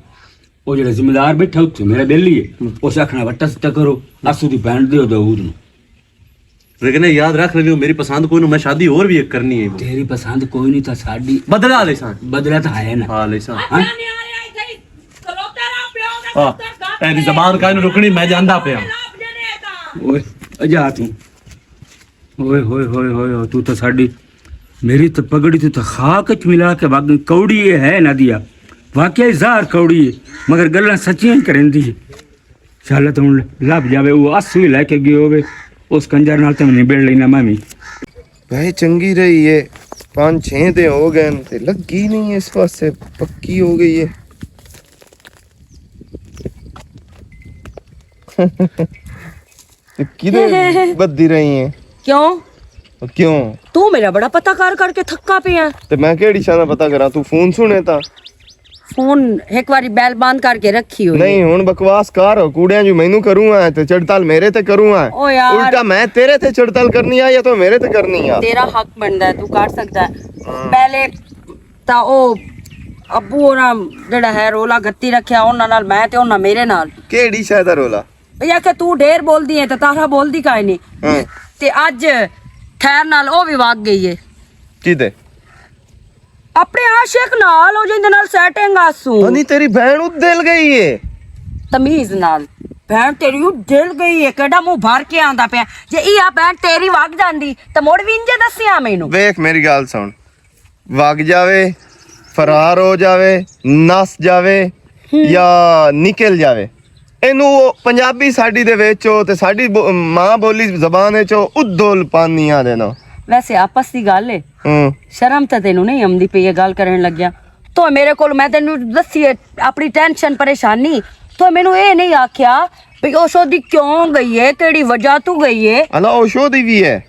ਉਹ ਜਿਹੜਾ ਜ਼ਿੰਮੇਦਾਰ ਬੈਠਾ ਉੱਥੇ ਮੇਰਾ ਬੇਲੀ ਹੈ ਉਸ ਆਖਣਾ ਵੱਟਾ ਸੱਟਾ ਕਰੋ ਆਸੂ ਦੀ ਭੈਣ ਦਿਓ ਦਾਊਦ ਨੂੰ लेकिन याद रख लियो मेरी पसंद कोई मैं शादी और भी एक करनी है तेरी पसंद कोई नहीं था साडी बदला ले सान बदला तो है ना हां ले सान तेरी जबान काहे न रुकनी मैं जानदा पे ओए अजा तू ओए होए तू तो साडी मेरी तो पगड़ी तू तो खाक च मिला के बाग कौड़ी है ना दिया वाकई जार कौड़ी है मगर गल्ला सच्चियां करेंदी है चल तो लब जावे वो आसू ही लेके गयो होवे उस कंजर नाल ते निबड़ लेना मैं भाई चंगी रही है 5-6 दिन हो गए ते लगी नहीं है इस पासे पक्की हो गई है किधर बद्दी रही है क्यों तू मेरा बड़ा पता कर करके थक्का पिया ते मैं केड़ी शाना पता करा तू फोन सुने ता फोन एक बारी बैल बंद करके रखी हुई नहीं हुन बकवास कर कूड़ियां जो मैनू करूंगा ते चड़ताल मेरे ते करूंगा ओ यार उल्टा मैं तेरे ते चड़ताल करनी आ या तो मेरे ते करनी आ तेरा हक बनदा है तू कर सकदा है पहले ता ओ अब्बू होना जेड़ा है रोला गत्ती रखया ओना नाल मैं ते ओना मेरे नाल केड़ी शायद रोला या के तू ढेर बोलदी है ते तारा बोलदी काई नहीं ते आज खैर नाल ओ भी वाग गई है किदे अपने आशिक नाल हो जिंदे नाल सेटिंग आसू नहीं तेरी बहन उदल गई है तमीज नाल ਭੈਣ ਤੇਰੀ ਨੂੰ ਦਿਲ ਗਈ ਏ ਕਿਹੜਾ ਮੂੰਹ ਭਰ ਕੇ ਆਂਦਾ ਪਿਆ ਜੇ ਇਹ ਆ ਭੈਣ ਤੇਰੀ ਵਗ ਜਾਂਦੀ ਤਾਂ ਮੁੜ ਵੀ ਇੰਜੇ ਦੱਸਿਆ ਮੈਨੂੰ ਵੇਖ ਮੇਰੀ ਗੱਲ ਸੁਣ ਵਗ ਜਾਵੇ ਫਰਾਰ ਹੋ ਜਾਵੇ ਨਸ ਜਾਵੇ ਜਾਂ ਨਿਕਲ ਜਾਵੇ ਇਹਨੂੰ ਉਹ ਪੰਜਾਬੀ ਸਾਡੀ ਦੇ ਵਿੱਚ ਉਹ ਤੇ ਸਾਡੀ ਮਾਂ ਬੋਲੀ ਜ਼ਬਾਨ ਵਿੱਚ ਉਹ ਉਦੋਲ ਪਾਨੀਆਂ ਦੇ ਨਾ ਵੈਸੇ ਆਪਸ ਦੀ ਗੱਲ ਏ ਸ਼ਰਮ ਤਾਂ ਤੈਨੂੰ ਨਹੀਂ ਆਉਂਦੀ ਪਈ ਇਹ ਗੱਲ ਕਰਨ ਲੱਗਿਆ ਤੋ ਮੇਰੇ ਕੋਲ ਮੈਂ ਤੈਨੂੰ ਦੱਸੀ ਆਪਣੀ ਟੈਨਸ਼ਨ ਪਰੇਸ਼ਾਨੀ ਤੋ ਮੈਨੂੰ ਇਹ ਨਹੀਂ ਆਖਿਆ ਵੀ ਉਹ ਸ਼ੋਦੀ ਕਿਉਂ ਗਈ ਏ ਕਿਹੜੀ ਵਜ੍ਹਾ ਤੋਂ ਗਈ ਏ ਅਲਾ ਉਹ ਸ਼ੋਦੀ ਵੀ ਹੈ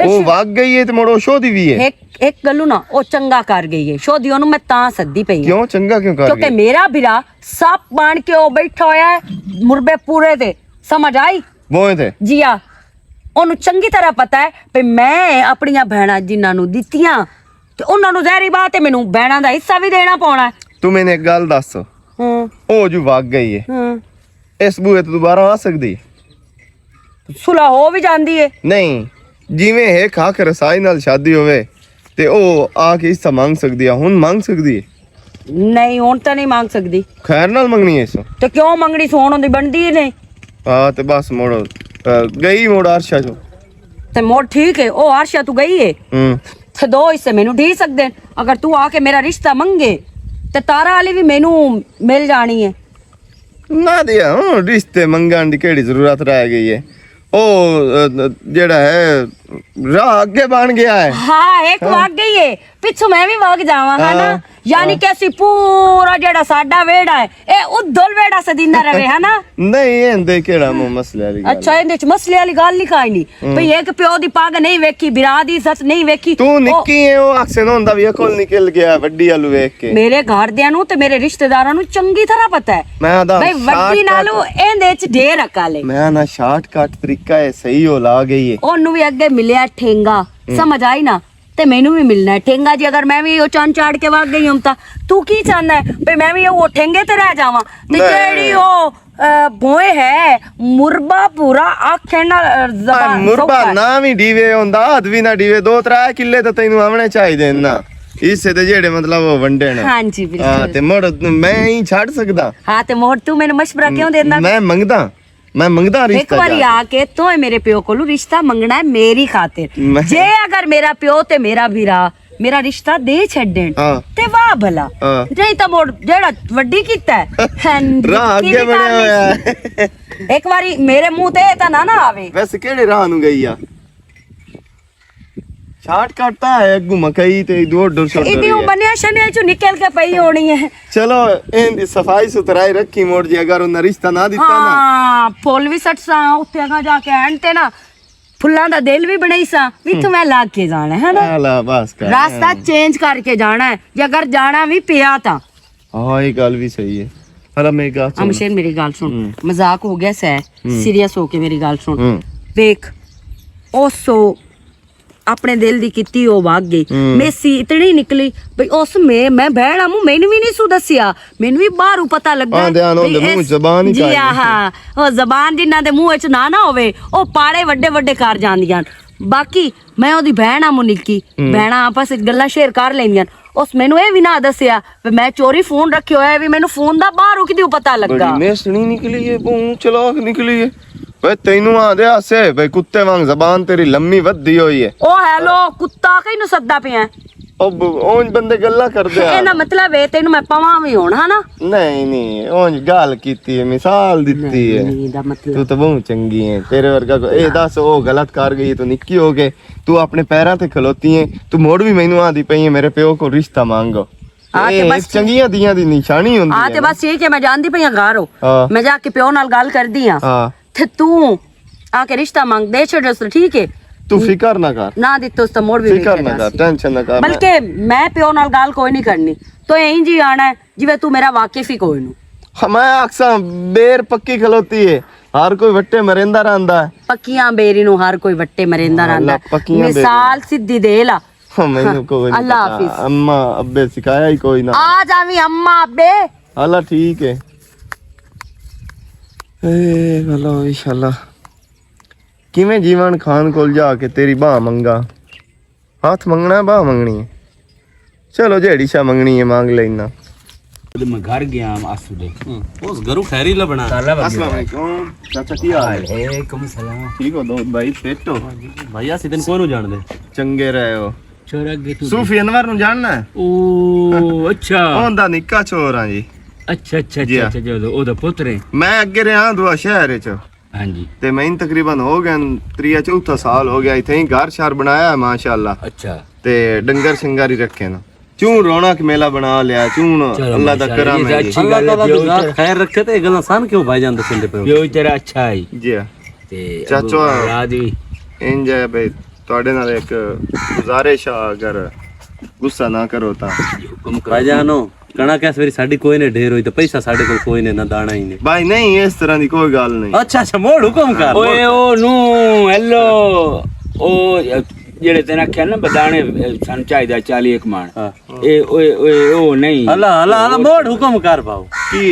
ਉਹ ਵਗ ਗਈ ਹੈ ਤੇ ਮੁੜ ਉਹ ਸ਼ੋਦੀ ਵੀ ਹੈ ਇੱਕ ਗੱਲੋਂ ਨਾ ਉਹ ਚੰਗਾ ਕਰ ਗਈ ਏ ਸ਼ੋਦੀ ਉਹਨੂੰ ਮੈਂ ਤਾਂ ਸੱਦੀ ਪਈ ਕਿਉਂ ਚੰਗਾ ਕਿਉਂ ਕਰ ਕਿਉਂਕਿ ਗਈ ਮੇਰਾ ਵੀਰਾ ਸੱਪ ਬਣ ਕੇ ਉਹ ਬੈਠਾ ਹੋਇਆ ਹੈ ਮੁਰਬੇ ਪੂਰੇ ਤੇ ਸਮਝ ਆਈ ਬੋਏ ਤੇ ਜੀਆ ਉਹਨੂੰ ਚੰਗੀ ਤਰ੍ਹਾਂ ਪਤਾ ਹੈ ਵੀ ਮੈਂ ਆਪਣੀਆਂ ਭੈਣਾਂ ਜਿਨ੍ਹਾਂ ਨੂੰ ਦਿੱਤੀਆਂ ਤੇ ਉਹਨਾਂ ਨੂੰ ਜ਼ਹਿਰੀ ਬਾਤ ਹੈ ਮੈਨੂੰ ਭੈਣਾਂ ਦਾ ਹਿੱਸਾ ਵੀ ਦੇਣਾ ਪਾਉਣਾ ਹੈ ਤੂੰ ਮੈਨੂੰ ਇੱਕ ਗੱਲ ਦੱਸ ਉਹ ਜੋ ਵਗ ਗਈ ਹੈ ਇਸ ਬੂਏ ਤੇ ਦੁਬਾਰਾ ਆ ਸਕਦੀ ਸੁਲਾ ਹੋ ਵੀ ਜਾਂਦੀ ਏ ਨਹੀਂ ਜਿਵੇਂ ਹੈ ਖਾ ਕੇ ਰਸਾਈ ਨਾਲ ਸ਼ਾਦੀ ਹੋਵੇ ਤੇ ਉਹ ਆ ਕੇ ਹਿੱਸਾ ਮੰਗ ਸਕਦੀ ਆ ਹੁਣ ਮੰਗ ਸਕਦੀ ਹੈ ਨਹੀਂ ਹੁਣ ਤਾਂ ਨਹੀਂ ਮੰਗ ਸਕਦੀ ਖੈਰ ਨਾਲ ਮੰਗਣੀ ਹੈ ਇਸੋ ਤੇ ਕਿਉਂ ਮੰਗਣੀ ਸੋਣ ਹੁੰਦੀ ਬਣਦੀ ਹੀ ਨਹੀਂ ਹਾਂ ਤੇ ਬਸ ਮੋੜ ਗਈ ਮੋੜ ਅਰਸ਼ਾ ਚੋਂ ਤੇ ਮੋੜ ਠੀਕ ਹੈ ਉਹ ਆਰਸ਼ਾ ਤੂੰ ਗਈ ਏ ਤੇ ਦੋ ਹਿੱਸੇ ਮੈਨੂੰ ਢੀ ਸਕਦੇ ਨੇ। ਅਗਰ ਤੂੰ ਆ ਕੇ ਮੇਰਾ ਰਿਸ਼ਤਾ ਮੰਗੇ ਤੇ ਤਾਰਾ ਵਾਲੀ ਵੀ ਮੈਨੂੰ ਮਿਲ ਜਾਣੀ ਹੈ ਨਾ ਦਿਆ ਰਿਸ਼ਤੇ ਮੰਗਣ ਦੀ ਕਿਹੜੀ ਜ਼ਰੂਰਤ ਰਹਿ ਗਈ ਹੈ ਉਹ ਜਿਹੜਾ ਹੈ ਰਾਹ ਅੱਗੇ ਬਣ ਗਿਆ ਹੈ ਹਾਂ ਇੱਕ ਵਗ ਗਈ ਏ ਪਿੱਛੋਂ ਮੈਂ ਵੀ ਵਗ ਜਾਵਾਂ ਹਨਾ ਯਾਨੀ ਕਿ ਅਸੀਂ ਪੂਰਾ ਜਿਹੜਾ ਸਾਡਾ ਵੇੜਾ ਹੈ ਇਹ ਉਧਲ ਵੇੜਾ ਸਦੀਨਾ ਰਵੇ ਹਨਾ ਨਹੀਂ ਇਹਦੇ ਕਿਹੜਾ ਮਸਲੇ ਵਾਲੀ ਗੱਲ ਅੱਛਾ ਇਹਦੇ ਚ ਮਸਲੇ ਵਾਲੀ ਗੱਲ ਲਿਖਾਈ ਨਹੀਂ ਭਈ ਇੱਕ ਪਿਓ ਦੀ ਪੱਗ ਨਹੀਂ ਵੇਖੀ ਬਿਰਾ ਦੀ ਇੱਜ਼ਤ ਨਹੀਂ ਵੇਖੀ ਤੂੰ ਨਿੱਕੀ ਹੈ ਉਹ ਅਕਸੇ ਨਾ ਹੁੰਦਾ ਵੀ ਅਕਲ ਨਿਕਲ ਗਿਆ ਵੱਡੀ ਆਲੂ ਵੇਖ ਕੇ ਮੇਰੇ ਘਰਦਿਆਂ ਨੂੰ ਤੇ ਮੇਰੇ ਰਿਸ਼ਤੇਦਾਰਾਂ ਨੂੰ ਚੰਗੀ ਤਰ੍ਹਾਂ ਪਤਾ ਹੈ ਮੈਂ ਦਾ ਭਈ ਵੱਡੀ ਨਾਲੋਂ ਇਹਦੇ ਚ ਢੇਰ ਅਕਲ ਹੈ ਮੈਂ ਨਾ ਸ਼ਾਰਟਕਟ ਤਰੀਕਾ ਹੈ ਸਹੀ ਹੋ ਲਾ ਗਈ ਹੈ ਉਹਨੂੰ ਵੀ ਅੱਗੇ ਮਿਲਿਆ ਠੇਂਗਾ ਸਮਝ ਆਈ ਨਾ ਤੇ ਮੈਨੂੰ ਵੀ ਮਿਲਣਾ ਹੈ ਠੇਂਗਾ ਜੀ ਅਗਰ ਮੈਂ ਵੀ ਉਹ ਚੰਨ ਚਾੜ ਕੇ ਵਗ ਗਈ ਹਾਂ ਤਾਂ ਤੂੰ ਕੀ ਚਾਹੁੰਦਾ ਹੈ ਵੀ ਮੈਂ ਵੀ ਉਹ ਠੇਂਗੇ ਤੇ ਰਹਿ ਜਾਵਾਂ ਤੇ ਜਿਹੜੀ ਉਹ ਭੋਏ ਹੈ ਮੁਰਬਾ ਪੂਰਾ ਆਖੇ ਨਾਲ ਜ਼ਬਾਨ ਮੁਰਬਾ ਨਾ ਵੀ ਡੀਵੇ ਹੁੰਦਾ ਹੱਥ ਵੀ ਨਾ ਡੀਵੇ 2-3 ਕਿੱਲੇ ਤਾਂ ਤੈਨੂੰ ਆਵਣੇ ਚਾਹੀਦੇ ਨਾ ਇਸੇ ਤੇ ਜਿਹੜੇ ਮਤਲਬ ਉਹ ਵੰਡੇ ਨੇ ਹਾਂਜੀ ਬਿਲਕੁਲ ਹਾਂ ਤੇ ਮੁੜ ਮੈਂ ਹੀ ਛੱਡ ਸਕਦਾ ਹਾਂ ਤੇ ਮੋੜ ਤੂੰ ਮੈਨੂੰ ਮਸ਼ਵਰਾ ਕਿਉਂ ਦਿੰਦਾ ਮੈਂ ਮੰਗਦਾ ਇੱਕ ਰਿਸ਼ਤਾ ਵਾਰੀ ਆ ਕੇ ਤੂੰ ਮੇਰੇ ਪਿਓ ਕੋਲੋਂ ਰਿਸ਼ਤਾ ਮੰਗਣਾ ਹੈ ਮੇਰੀ ਖਾਤਰ ਜੇ ਅਗਰ ਮੇਰਾ ਪਿਓ ਤੇ ਮੇਰਾ ਵੀਰਾ ਮੇਰਾ ਰਿਸ਼ਤਾ ਦੇ ਛੱਡਣ ਤੇ ਵਾਹ ਭਲਾ ਨਹੀਂ ਤਾਂ ਮੋੜ ਜਿਹੜਾ ਵੱਡੀ ਕੀਤਾ ਰਾਹ ਅੱਗੇ ਬਣਿਆ ਹੋਇਆ ਇੱਕ ਵਾਰੀ ਮੇਰੇ ਮੂੰਹ ਤੇ ਤਾਂ ਨਾ ਆਵੇ ਵੈਸੇ ਕਿਹੜੇ ਰਾਹ ਨੂੰ ਗਈ ਆ ਸ਼ਾਰਟਕਟ ਤਾਂ ਹੈ ਘੁਮਕਈ ਤੇ ਦੂਰ ਛੋੜ ਇਹਦੀ ਉਹ ਬਣਿਆ ਸ਼ਨੇ ਚੋਂ ਨਿਕਲ ਕੇ ਪਈ ਹੋਣੀ ਹੈ ਚਲੋ ਇਹਦੀ ਸਫਾਈ ਸੁਥਰਾਈ ਰੱਖੀ ਮੋੜ ਜੀ ਅਗਰ ਉਹਨਾਂ ਰਿਸ਼ਤਾ ਨਾ ਦਿੱਤਾ ਨਾ ਹਾਂ ਫੁੱਲ ਵੀ ਸੱਟਸਾਂ ਉੱਥੇ ਅਗਾ ਜਾ ਕੇ ਐਂਡ ਤੇ ਨਾ ਫੁੱਲਾਂ ਦਾ ਦਿਲ ਵੀ ਬਣਾਈ ਸਾਂ ਵੀ ਤੂੰ ਮੈਂ ਲਾ ਕੇ ਜਾਣਾ ਹੈ ਨਾ ਲਾ ਬਸ ਕਰ ਰਾਸਤਾ ਚੇਂਜ ਕਰਕੇ ਜਾਣਾ ਹੈ ਜੇ ਅਗਰ ਜਾਣਾ ਵੀ ਪਿਆ ਤਾਂ ਹਾਂ ਇਹ ਗੱਲ ਵੀ ਸਹੀ ਹੈ ਹਲਾ ਮੇਰੀ ਗੱਲ ਸੁਣ ਅਮਸ਼ੇਰ ਮੇਰੀ ਗੱਲ ਸੁਣ ਮਜ਼ਾਕ ਹੋ ਗਿਆ ਸੈ ਸੀਰੀਅਸ ਹੋ ਕੇ ਮੇਰੀ ਗੱਲ ਸੁਣ ਵੇਖ ਉਸੋ ਆਪਣੇ ਦਿਲ ਦੀ ਕੀਤੀ ਉਹ ਵਗ ਗਈ ਮੇਸੀ ਇਤਨੀ ਨਿਕਲੀ ਬਈ ਉਸ ਮੈਂ ਭੈਣਾ ਮੂੰ ਮੈਨੂੰ ਵੀ ਨਹੀਂ ਸੁ ਦੱਸਿਆ ਮੈਨੂੰ ਵੀ ਬਾਹਰੋਂ ਪਤਾ ਲੱਗਾ ਧਿਆਨ ਉਹਦੇ ਮੂੰਹ ਜ਼ਬਾਨ ਹੀ ਜੀ ਹਾਂ ਉਹ ਜ਼ਬਾਨ ਜਿਨ੍ਹਾਂ ਦੇ ਮੂੰਹ ਵਿੱਚ ਨਾ ਹੋਵੇ ਉਹ ਪਾੜੇ ਵੱਡੇ ਵੱਡੇ ਕਰ ਜਾਂਦੀਆਂ ਬਾਕੀ ਮੈਂ ਉਹਦੀ ਭੈਣਾ ਮੂੰ ਨਿੱਕੀ ਭੈਣਾ ਆਪਸ ਵਿੱਚ ਗੱਲਾਂ ਸ਼ੇਅਰ ਕਰ ਲੈਂਦੀਆਂ ਉਸ ਮੈਨੂੰ ਇਹ ਵੀ ਨਾ ਦੱਸਿਆ ਵੀ ਮੈਂ ਚੋਰੀ ਫੋਨ ਰੱਖਿਆ ਹੋਇਆ ਵੀ ਮੈਨੂੰ ਫੋਨ ਦਾ ਬਾਹਰੋਂ ਕਿਤੇ ਪਤਾ ਲੱਗਾ ਮੈਂ ਸੁਣੀ ਨਿਕਲੀ ਹੈ ਬੂ ਚਲਾਕ ਨਿਕਲੀ ਹੈ ਵੇ ਤੈਨੂੰ ਆਦੇ ਆਸੇ ਬਈ ਕੁੱਤੇ ਵਾਂਗ ਜ਼ਬਾਨ ਤੇਰੀ ਲੰਮੀ ਵੱਧੀ ਹੋਈ ਹੈ ਉਹ ਹੈਲੋ ਕੁੱਤਾ ਕਿਹਨੂੰ ਸੱਦਾ ਪਿਆ ਉਹ ਬੰਦੇ ਗੱਲਾਂ ਕਰਦੇ ਆ ਇਹਦਾ ਮਤਲਬ ਹੈ ਤੈਨੂੰ ਮੈਂ ਪਵਾਂ ਵੀ ਹੁਣ ਹਨਾ ਨਹੀਂ ਉਹ ਗੱਲ ਕੀਤੀ ਹੈ ਮਿਸਾਲ ਦਿੱਤੀ ਹੈ ਇਹਦਾ ਮਤਲਬ ਤੂੰ ਤਾਂ ਬਹੁਤ ਚੰਗੀ ਹੈ ਤੇਰੇ ਵਰਗਾ ਇਹ ਦੱਸ ਉਹ ਗਲਤ ਕਰ ਗਈ ਤੂੰ ਨਿੱਕੀ ਹੋ ਕੇ ਤੂੰ ਆਪਣੇ ਪੈਰਾਂ ਤੇ ਖਲੋਤੀ ਹੈ ਤੂੰ ਮੋੜ ਵੀ ਮੈਨੂੰ ਆਦੀ ਪਈ ਹੈ ਮੇਰੇ ਪਿਓ ਕੋ ਰਿਸ਼ਤਾ ਮੰਗੋ ਇਹ ਚੰਗੀਆਂ ਦੀਆਂ ਦੀ ਨਿਸ਼ਾਨੀ ਹੁੰਦੀ ਹੈ ਤੇ ਬਸ ਠੀਕ ਹੈ ਮੈਂ ਜਾਣਦੀ ਪਈ ਆ ਘਰੋਂ ਮੈਂ ਜਾ ਕੇ ਪਿਓ ਨਾਲ ਗੱਲ ਕਰਦੀ ਆ ਤੇ ਤੂੰ ਆ ਕੇ ਰਿਸ਼ਤਾ ਮੰਗ ਦੇ ਛੱਡਸ ਠੀਕ ਹੈ ਤੂੰ ਫਿਕਰ ਨਾ ਕਰ ਨਾ ਦਿੱਤੋ ਤਾਂ ਮੋੜ ਵੀ ਫਿਕਰ ਨਾ ਕਰ ਟੈਨਸ਼ਨ ਨਾ ਕਰ ਬਲਕਿ ਮੈਂ ਪਿਓ ਨਾਲ ਗੱਲ ਕੋਈ ਨਹੀਂ ਕਰਨੀ ਤੋ ਐਂ ਜੀ ਆਣਾ ਹੈ ਜਿਵੇਂ ਤੂੰ ਮੇਰਾ ਵਾਕਿਫ ਹੀ ਕੋਈ ਨੂੰ ਮੈਂ ਅਕਸਰ ਬੇਰ ਪੱਕੀ ਖਲੋਤੀ ਹੈ ਹਰ ਕੋਈ ਵੱਟੇ ਮਰਿੰਦਾ ਰਹਿੰਦਾ ਹੈ ਪੱਕੀਆਂ ਬੇਰੀ ਨੂੰ ਹਰ ਕੋਈ ਵੱਟੇ ਮਰਿੰਦਾ ਰਹਿੰਦਾ ਮਿਸਾਲ ਸਿੱਧੀ ਦੇ ਲਾ ਮੈਨੂੰ ਕੋਈ ਨਹੀਂ ਅੱਲਾ ਹਾਫਿਜ਼ ਅੰਮਾ ਅੱਬੇ ਸਿਖਾਇਆ ਹੀ ਕੋਈ ਨਾ ਆ ਜਾਵੀਂ ਅੰਮਾ ਅੱਬੇ ਅੱਲਾ ਠੀਕ ਹੈ ਏ ਭਲਾ ਇੰਸ਼ਾਅੱਲਾ ਕਿਵੇਂ ਜੀਵਨ ਖਾਨ ਕੋਲ ਜਾ ਕੇ ਤੇਰੀ ਬਾਹ ਮੰਗਾ ਹੱਥ ਮੰਗਣਾ ਬਾਹ ਮੰਗਣੀ ਹੈ ਚਲੋ ਜਿਹੜੀ ਸ਼ਾ ਮੰਗਣੀ ਹੈ ਮੰਗ ਲੈਣਾ जब मैं घर गया आसू दे उस घरू खैरी लबना ताला बग अस्सलाम गया वालेकुम चाचा की हाल है वालेकुम सलाम ठीक हो दाऊद भाई फिट हो भैया सिदन कोई जान दे ਚੰਗੇ ਰਹੇ ਹੋ छोरा गे तू ਸੂਫੀ ਅਨਵਰ ਨੂੰ ਜਾਣਨਾ ਹੈ ओ अच्छा ਉਹਦਾ ਨਿੱਕਾ ਛੋਰ ਆ ਜੀ अच्छा अच्छा जी अच्छा जो ओदा पुत्र है ਮੈਂ ਅੱਗੇ ਰਿਹਾ ਦੁਆ ਸ਼ਹਿਰ ਚ हां जी ਤੇ ਮੈਨੂੰ ਤਕਰੀਬਨ ਹੋ ਗਏ 3-4 ਸਾਲ ਹੋ ਗਿਆ ਇੱਥੇ ਹੀ ਘਰ ਸ਼ਾਰ ਬਣਾਇਆ ਮਾਸ਼ਾਅੱਲਾ अच्छा ਤੇ ਡੰਗਰ ਸ਼ਿੰਗਾਰੀ ਰੱਖੇ ਨਾ ਚੂੰ ਰੌਣਕ ਮੇਲਾ ਬਣਾ ਲਿਆ ਚੂੰ चलो ਅੱਲਾ ਦਾ माशाअल्लाह, ਕਰਮ ये ਹੈ तो ਜੀ अच्छी अल्लाह गल ताला है दी जात खैर रखे ते गल्ला सान क्यों भाई जान दसंदे पे जो तेरा अच्छा है ਜੀ ते चाचो, रात भी ਇੰਜ ਹੈ ਬਈ ਤੁਹਾਡੇ ਨਾਲ ਇੱਕ ਗੁਜ਼ਾਰਿਸ਼ ਆ ਅਗਰ ਗੁੱਸਾ ਨਾ ਕਰੋ ਤਾਂ हुक्म कर भाई जानो कणा कैस वेरी साडी कोई ने ढेर होई तो पैसा साडे कोल कोई ने ना दाना ही ने ਭਾਈ ਨਹੀਂ ਇਸ ਤਰ੍ਹਾਂ ਦੀ ਕੋਈ ਗੱਲ ਨਹੀਂ अच्छा अच्छा मोड़ हुक्म कर ओए ओ नु हेलो ओ ਜਿਹੜੇ ਤੈਨੂੰ ਆਖਿਆ ਨਾ ਬਦਾਣੇ ਸਾਨੂੰ ਚਾਹੀਦਾ 40 ਇੱਕ ਮਾਣ हां ਇਹ ਓਏ ਓਏ ਉਹ ਨਹੀਂ अल्लाह अल्लाह अल्लाह मोड़ हुक्म कर पाओ ਕੀ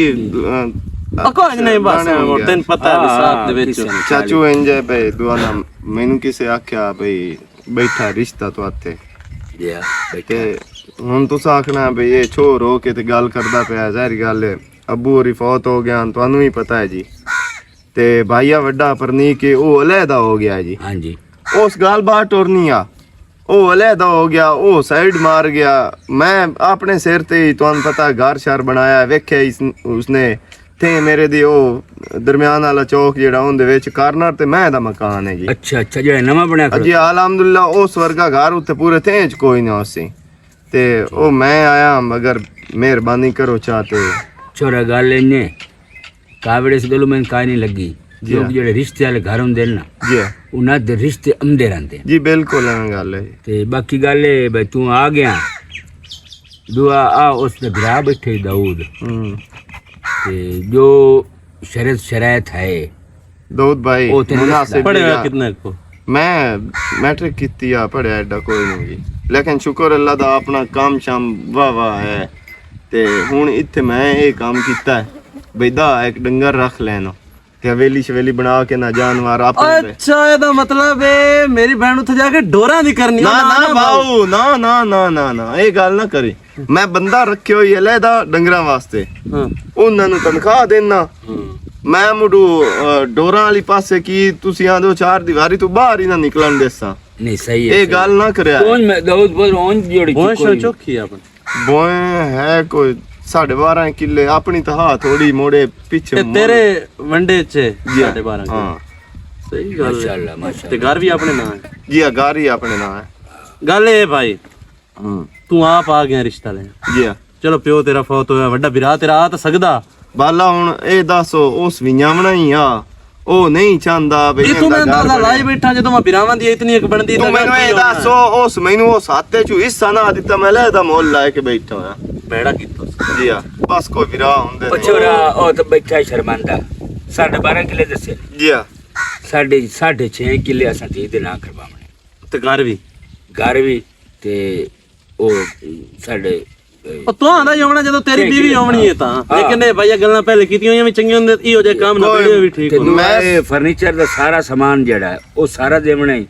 कोई नहीं बस दाने हो गया। तेन पता है साथ दे विच ਚਾਚੂ ਇੰਜ ਹੈ ਬਈ ਦੁਆ ਨਾ ਮੈਨੂੰ ਕਿਸੇ ਆਖਿਆ ਬਈ ਬੈਠਾ ਰਿਸ਼ਤਾ ਤੋਂ ਆਤੇ ਯਾ ਤੇ ਹੁਣ ਤੁਸੀਂ ਆਖਣਾ ਬਈ ਇਹ ਛੋਰ ਹੋ ਕੇ ਤੇ ਗੱਲ ਕਰਦਾ ਪਿਆ ਜ਼ਾਹਿਰ ਗੱਲ ਹੈ ਅੱਬੂ ਹੋਰੀ ਫੌਤ ਹੋ ਗਿਆ ਤੁਹਾਨੂੰ ਵੀ ਪਤਾ ਹੈ ਜੀ ਤੇ ਭਾਈਆ ਵੱਡਾ ਪਰਨੀ ਕੇ ਉਹ ਅਲੱਦਾ ਹੋ ਗਿਆ ਜੀ ਹਾਂਜੀ ਉਸ ਗੱਲ ਬਾਤ ਟੁਰਨੀ ਆ ਉਹ ਅਲੱਦਾ ਹੋ ਗਿਆ ਉਹ ਸਾਈਡ ਮਾਰ ਗਿਆ ਮੈਂ ਆਪਣੇ ਸਿਰ ਤੇ ਹੀ ਤੁਹਾਨੂੰ ਪਤਾ ਘਰ ਸ਼ਾਰ ਬਣਾਇਆ ਵੇਖਿਆ ਉਸਨੇ ਤੇ ਮੇਰੇ ਦੀ ਉਹ ਦਰਮਿਆਨ ਵਾਲਾ ਚੌਕ ਜਿਹੜਾ ਉਹਦੇ ਵਿੱਚ ਕਾਰਨਰ ਤੇ ਮੈਂ ਦਾ ਮਕਾਨ ਹੈ ਜੀ ਅੱਛਾ ਅੱਛਾ ਜਿਹੜਾ ਨਵਾਂ ਬਣਿਆ ਜੀ ਅਲਹਮਦੁਲਿਲਾ ਉਸ ਵਰਗਾ ਘਰ ਉੱਤੇ ਪੂਰੇ ਥੇ ਚ ਕੋਈ ਨਾ ਸੀ ਤੇ ਉਹ ਮੈਂ ਆਇਆ ਮਗਰ ਮਿਹਰਬਾਨੀ ਕਰੋ ਚਾਹਤੇ ਛੋਰਾ ਗੱਲ ਇਹਨੇ ਕਾਵੜੇ ਇਸ ਗੱਲੋਂ ਮੈਨੂੰ ਕਾਹ ਨਹੀਂ ਲੱਗੀ ਲੋਕ ਜਿਹੜੇ ਰਿਸ਼ਤੇ ਵਾਲੇ ਘਰ ਹੁੰਦੇ ਨੇ ਨਾ ਜੀ ਉਹਨਾਂ ਦੇ ਰਿਸ਼ਤੇ ਅੰਦੇ ਰਹਿੰਦੇ ਨੇ ਜੀ ਬਿਲਕੁਲ ਇਹ ਗੱਲ ਹੈ ਤੇ ਬਾਕੀ ਗੱਲ ਇਹ ਬਈ ਤੂੰ ਆ ਗਿਆ ਦੁਆ ਆ ਉਸ ਦੇ ਭਰਾ ਬੈਠੇ ਦਾਊਦ ਤੇ ਜੋ ਸ਼ਰਾਇਤ ਹੈ ਦਾਊਦ ਭਾਈ ਉਹ ਤੇ ਮੁਨਾਸਿਬ पड़े हुए जिहा- कितने को ਮੈਂ ਮੈਟ੍ਰਿਕ ਕੀਤੀ ਆ ਪੜਿਆ ਐਡਾ ਕੋਈ ਨਹੀਂ ਜੀ ਲੇਕਿਨ ਸ਼ੁਕਰ ਅੱਲਾ ਦਾ ਆਪਣਾ ਕੰਮ ਸ਼ਾਮ ਵਾਹ ਵਾਹ ਹੈ ਤੇ ਹੁਣ ਇੱਥੇ ਮੈਂ ਇਹ ਕੰਮ ਕੀਤਾ ਬਈ ਦਾ ਇੱਕ ਡੰਗਰ ਰੱਖ ਲੈਣਾ ਤੇ ਹਵੇਲੀ ਸ਼ਵੇਲੀ ਬਣਾ ਕੇ ਨਾ ਜਾਨਵਰ ਆਪਣੇ अच्छा ਇਹਦਾ ਮਤਲਬ ਹੈ ਮੇਰੀ ਭੈਣ ਉੱਥੇ ਜਾ ਕੇ ਡੋਰਾਂ ਦੀ ਕਰਨੀ ਨਾ ਨਾ ਬਾਊ ਨਾ ਨਾ ਨਾ ਨਾ ਨਾ ਇਹ ਗੱਲ ਨਾ ਕਰੀ ਮੈਂ ਬੰਦਾ ਰੱਖਿਆ ਹੋਈ ਹੈ ਲੈਦਾ ਡੰਗਰਾਂ ਵਾਸਤੇ ਹਾਂ ਉਹਨਾਂ ਨੂੰ ਤਨਖਾਹ ਦੇਣਾ ਮੈਂ ਮੁੰਡੂ ਡੋਰਾਂ ਵਾਲੀ ਪਾਸੇ ਕੀ ਤੁਸੀਂ ਆਂਦੇ ਹੋ ਚਾਰ ਦੀਵਾਰੀ ਤੋਂ ਬਾਹਰ ਹੀ ਨਾ ਨਿਕਲਣ ਦੇਸਾਂ ਨਹੀਂ ਸਹੀ ਹੈ ਇਹ ਗੱਲ ਨਾ ਕਰਿਆ ਕੌਣ ਮੈਂ ਦਾਊਦ ਬੋਲ ਓਨ ਜੋੜੀ ਬਹੁਤ ਚੋਖੀ ਆ ਆਪਣੀ ਬੋਏ ਹੈ ਕੋਈ 12.5 ਕਿੱਲੇ ਆਪਣੀ ਤਾਂ ਹਾਂ ਥੋੜੀ ਮੋੜੇ ਪਿੱਛੇ ਤੇ ਤੇਰੇ ਵੰਡੇ ਚ 12.5 ਹਾਂ ਸਹੀ ਗੱਲ ਹੈ ਮਾਸ਼ਾਅੱਲਾ ਮਾਸ਼ਾਅੱਲਾ ਤੇ ਘਰ ਵੀ ਆਪਣੇ ਨਾਂ ਹੈ ਜੀ ਆ ਗਾਰੀ ਆਪਣੇ ਨਾਂ ਹੈ ਗੱਲ ਇਹ ਭਾਈ ਤੂੰ ਆਪ ਆ ਗਿਆ ਰਿਸ਼ਤਾ ਲੈਣ ਜੀ ਆ ਚਲੋ ਪਿਓ ਤੇਰਾ ਫੌਤ ਹੋਇਆ ਵੱਡਾ ਵੀਰਾ ਤੇਰਾ ਆ ਤਾਂ ਸਕਦਾ ਬਾਲਾ ਹੁਣ ਇਹ ਦੱਸੋ ਉਸ ਵਿਆਹਣਾ ਹੀ ਆ ਉਹ ਨਹੀਂ ਚਾਹੁੰਦਾ ਬਈ ਇਹ ਤੂੰ ਮੈਂ ਅੰਦਾਜ਼ਾ ਲਾਈ ਬੈਠਾ ਜਦੋਂ ਮੈਂ ਵੀਰਾਵਾਂ ਦੀ ਇਤਨੀ ਇੱਕ ਬਣਦੀ ਤੂੰ ਮੈਨੂੰ ਇਹ ਦੱਸੋ ਉਸ ਮੈਨੂੰ ਉਸ ਹੱਥੇ ਚ ਹਿੱਸਾ ਨਾ ਦਿੱਤਾ ਮੈਂ ਲੈਦਾ ਮੁੱਲ ਲੈ ਕੇ ਬੈਠਾ ਹੋਇਆ ਬੈੜਾ ਕੀਤਾ ਜੀ ਆ ਬਸ ਕੋਈ ਵਿਰਾ ਹੁੰਦੇ ਉਹ ਛੋਰਾ ਉਹ ਤਾਂ ਬੈਠਾ ਸ਼ਰਮੰਦਾ 12.5 ਕਿੱਲੇ ਦੱਸੇ ਜੀ ਆ ਸਾਡੇ 6.5 ਕਿੱਲੇ ਅਸਾਂ ਤੇ ਇਹਦੇ ਨਾਲ ਕਰਵਾਉਣੇ ਤੇ ਘਰ ਵੀ ਘਰ ਵੀ ਤੇ ਉਹ ਸਾਡੇ ਉਹ ਤੂੰ ਆਂਦਾ ਜਾਵਣਾ ਜਦੋਂ ਤੇਰੀ ਬੀਵੀ ਆਉਣੀ ਹੈ ਤਾਂ ਲੇਕਿਨ ਇਹ ਭਾਈ ਗੱਲਾਂ ਪਹਿਲੇ ਕੀਤੀਆਂ ਹੋਈਆਂ ਵੀ ਚੰਗੀਆਂ ਹੁੰਦੇ ਇਹੋ ਜਿਹਾ ਕੰਮ ਨਾ ਕਰਿਓ ਵੀ ਠੀਕ ਤੈਨੂੰ ਮੈਂ- ਇਹ ਫਰਨੀਚਰ ਦਾ ਸਾਰਾ ਸਮਾਨ ਜਿਹੜਾ ਹੈ, ਉਹ ਸਾਰਾ ਦੇਵਣਾ ਹੀ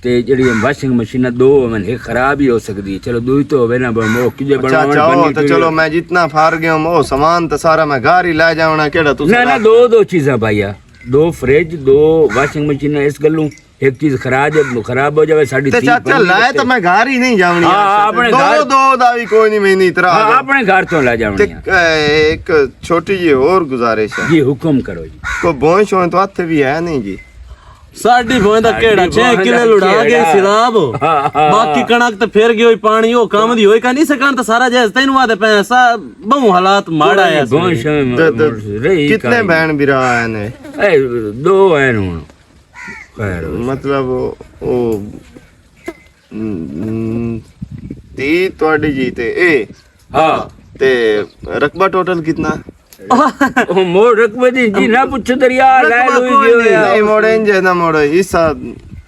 ਤੇ ਜਿਹੜੀ ਵਾਸ਼ਿੰਗ ਮਸ਼ੀਨਾਂ ਦੋ ਹੋਵਨ ਇਹ ਖਰਾਬ ਹੀ ਹੋ ਸਕਦੀ ਹੈ ਚਲੋ ਦੂਈ ਤੋਂ ਹੋਵੇ ਨਾ ਉਹ ਕਿਜੇ ਅੱਛਾ ਚਾਹੋ ਤਾਂ ਚਲੋ ਮੈਂ ਜਿੰਨਾ ਫਾਰ ਗਿਆ ਉਹ ਸਾਮਾਨ ਤਾਂ ਸਾਰਾ ਮੈਂ ਘਰ ਹੀ ਲੈ ਜਾਵਣਾ ਕਿਹੜਾ ਤੁਸੀਂ ਨਾ ਨਾ ਦੋ ਚੀਜ਼ਾਂ ਭਾਈਆ ਦੋ ਫ੍ਰਿਜ ਦੋ ਵਾਸ਼ਿੰਗ ਮਸ਼ੀਨਾਂ ਇਸ ਗੱਲੋਂ ਇੱਕ ਚੀਜ਼ ਖਰਾਬ ਹੋ ਜਾਵੇ ਸਾਡੀ ਤੇ ਚਾਚਾ ਲੈ ਤਾਂ ਮੈਂ ਘਰ ਹੀ ਨਹੀਂ ਜਾਵਣੀ ਹਾਂ, ਆਪਣੇ ਘਰ- ਦੋ ਦਾ ਵੀ ਕੋਈ ਨਹੀਂ ਮੈਨੀ ਇਤਰਾ ਆਪਣੇ ਘਰ ਤੋਂ ਲੈ ਤੇ ਜਾਵਣੀ ਇੱਕ ਛੋਟੀ ਜੀ ਹੋਰ ਗੁਜ਼ਾਰਿਸ਼ ਹੈ ਜੀ ਹੁਕਮ ਕਰੋ ਜੀ ਕੋਈ ਬੋਝ ਹੋਏ ਤਾਂ ਹੱਥ ਵੀ ਹੈ ਨਹੀਂ ਜੀ ਸਾਡੀ ਭੋਂ ਦਾ ਕਿਹੜਾ 6 ਕਿਲੇ ਲੁੜਾ ਗਏ ਸਿਲਾਬ ਬਾਕੀ ਕਣਕ ਤੇ ਫਿਰ ਗਈ ਹੋਈ ਪਾਣੀ ਉਹ ਕੰਮ ਦੀ ਹੋਈ ਕਾ ਨਹੀਂ ਸਕਣ ਤਾਂ ਸਾਰਾ ਜੈਸ ਤੈਨੂੰ ਆਦੇ ਪੈਸਾ ਬਹੁ ਹਾਲਾਤ ਮਾੜਾ ਆ ਕਿਤਨੇ ਭੈਣ ਵੀਰਾ ਆਏ ਨੇ ਦੋ ਐ ਨੂੰ ਖੈਰ ਮਤਲਬ ਉਹ ਤੀ ਤੁਹਾਡੀ ਜੀ ਤੇ ਇਹ ਹਾਂ ਤੇ ਰਕਬਾ ਟੋਟਲ ਕਿੰਨਾ ਉਹ ਮੋੜ ਰਕਬੇ ਦੀ ਜੀ ਨਾ ਪੁੱਛ ਦਰਿਆ ਲੈ ਲੂਈ ਨਹੀਂ ਮੋੜੇ ਇੰਜੇ ਨਾ ਮੋੜੇ ਹਿੱਸਾ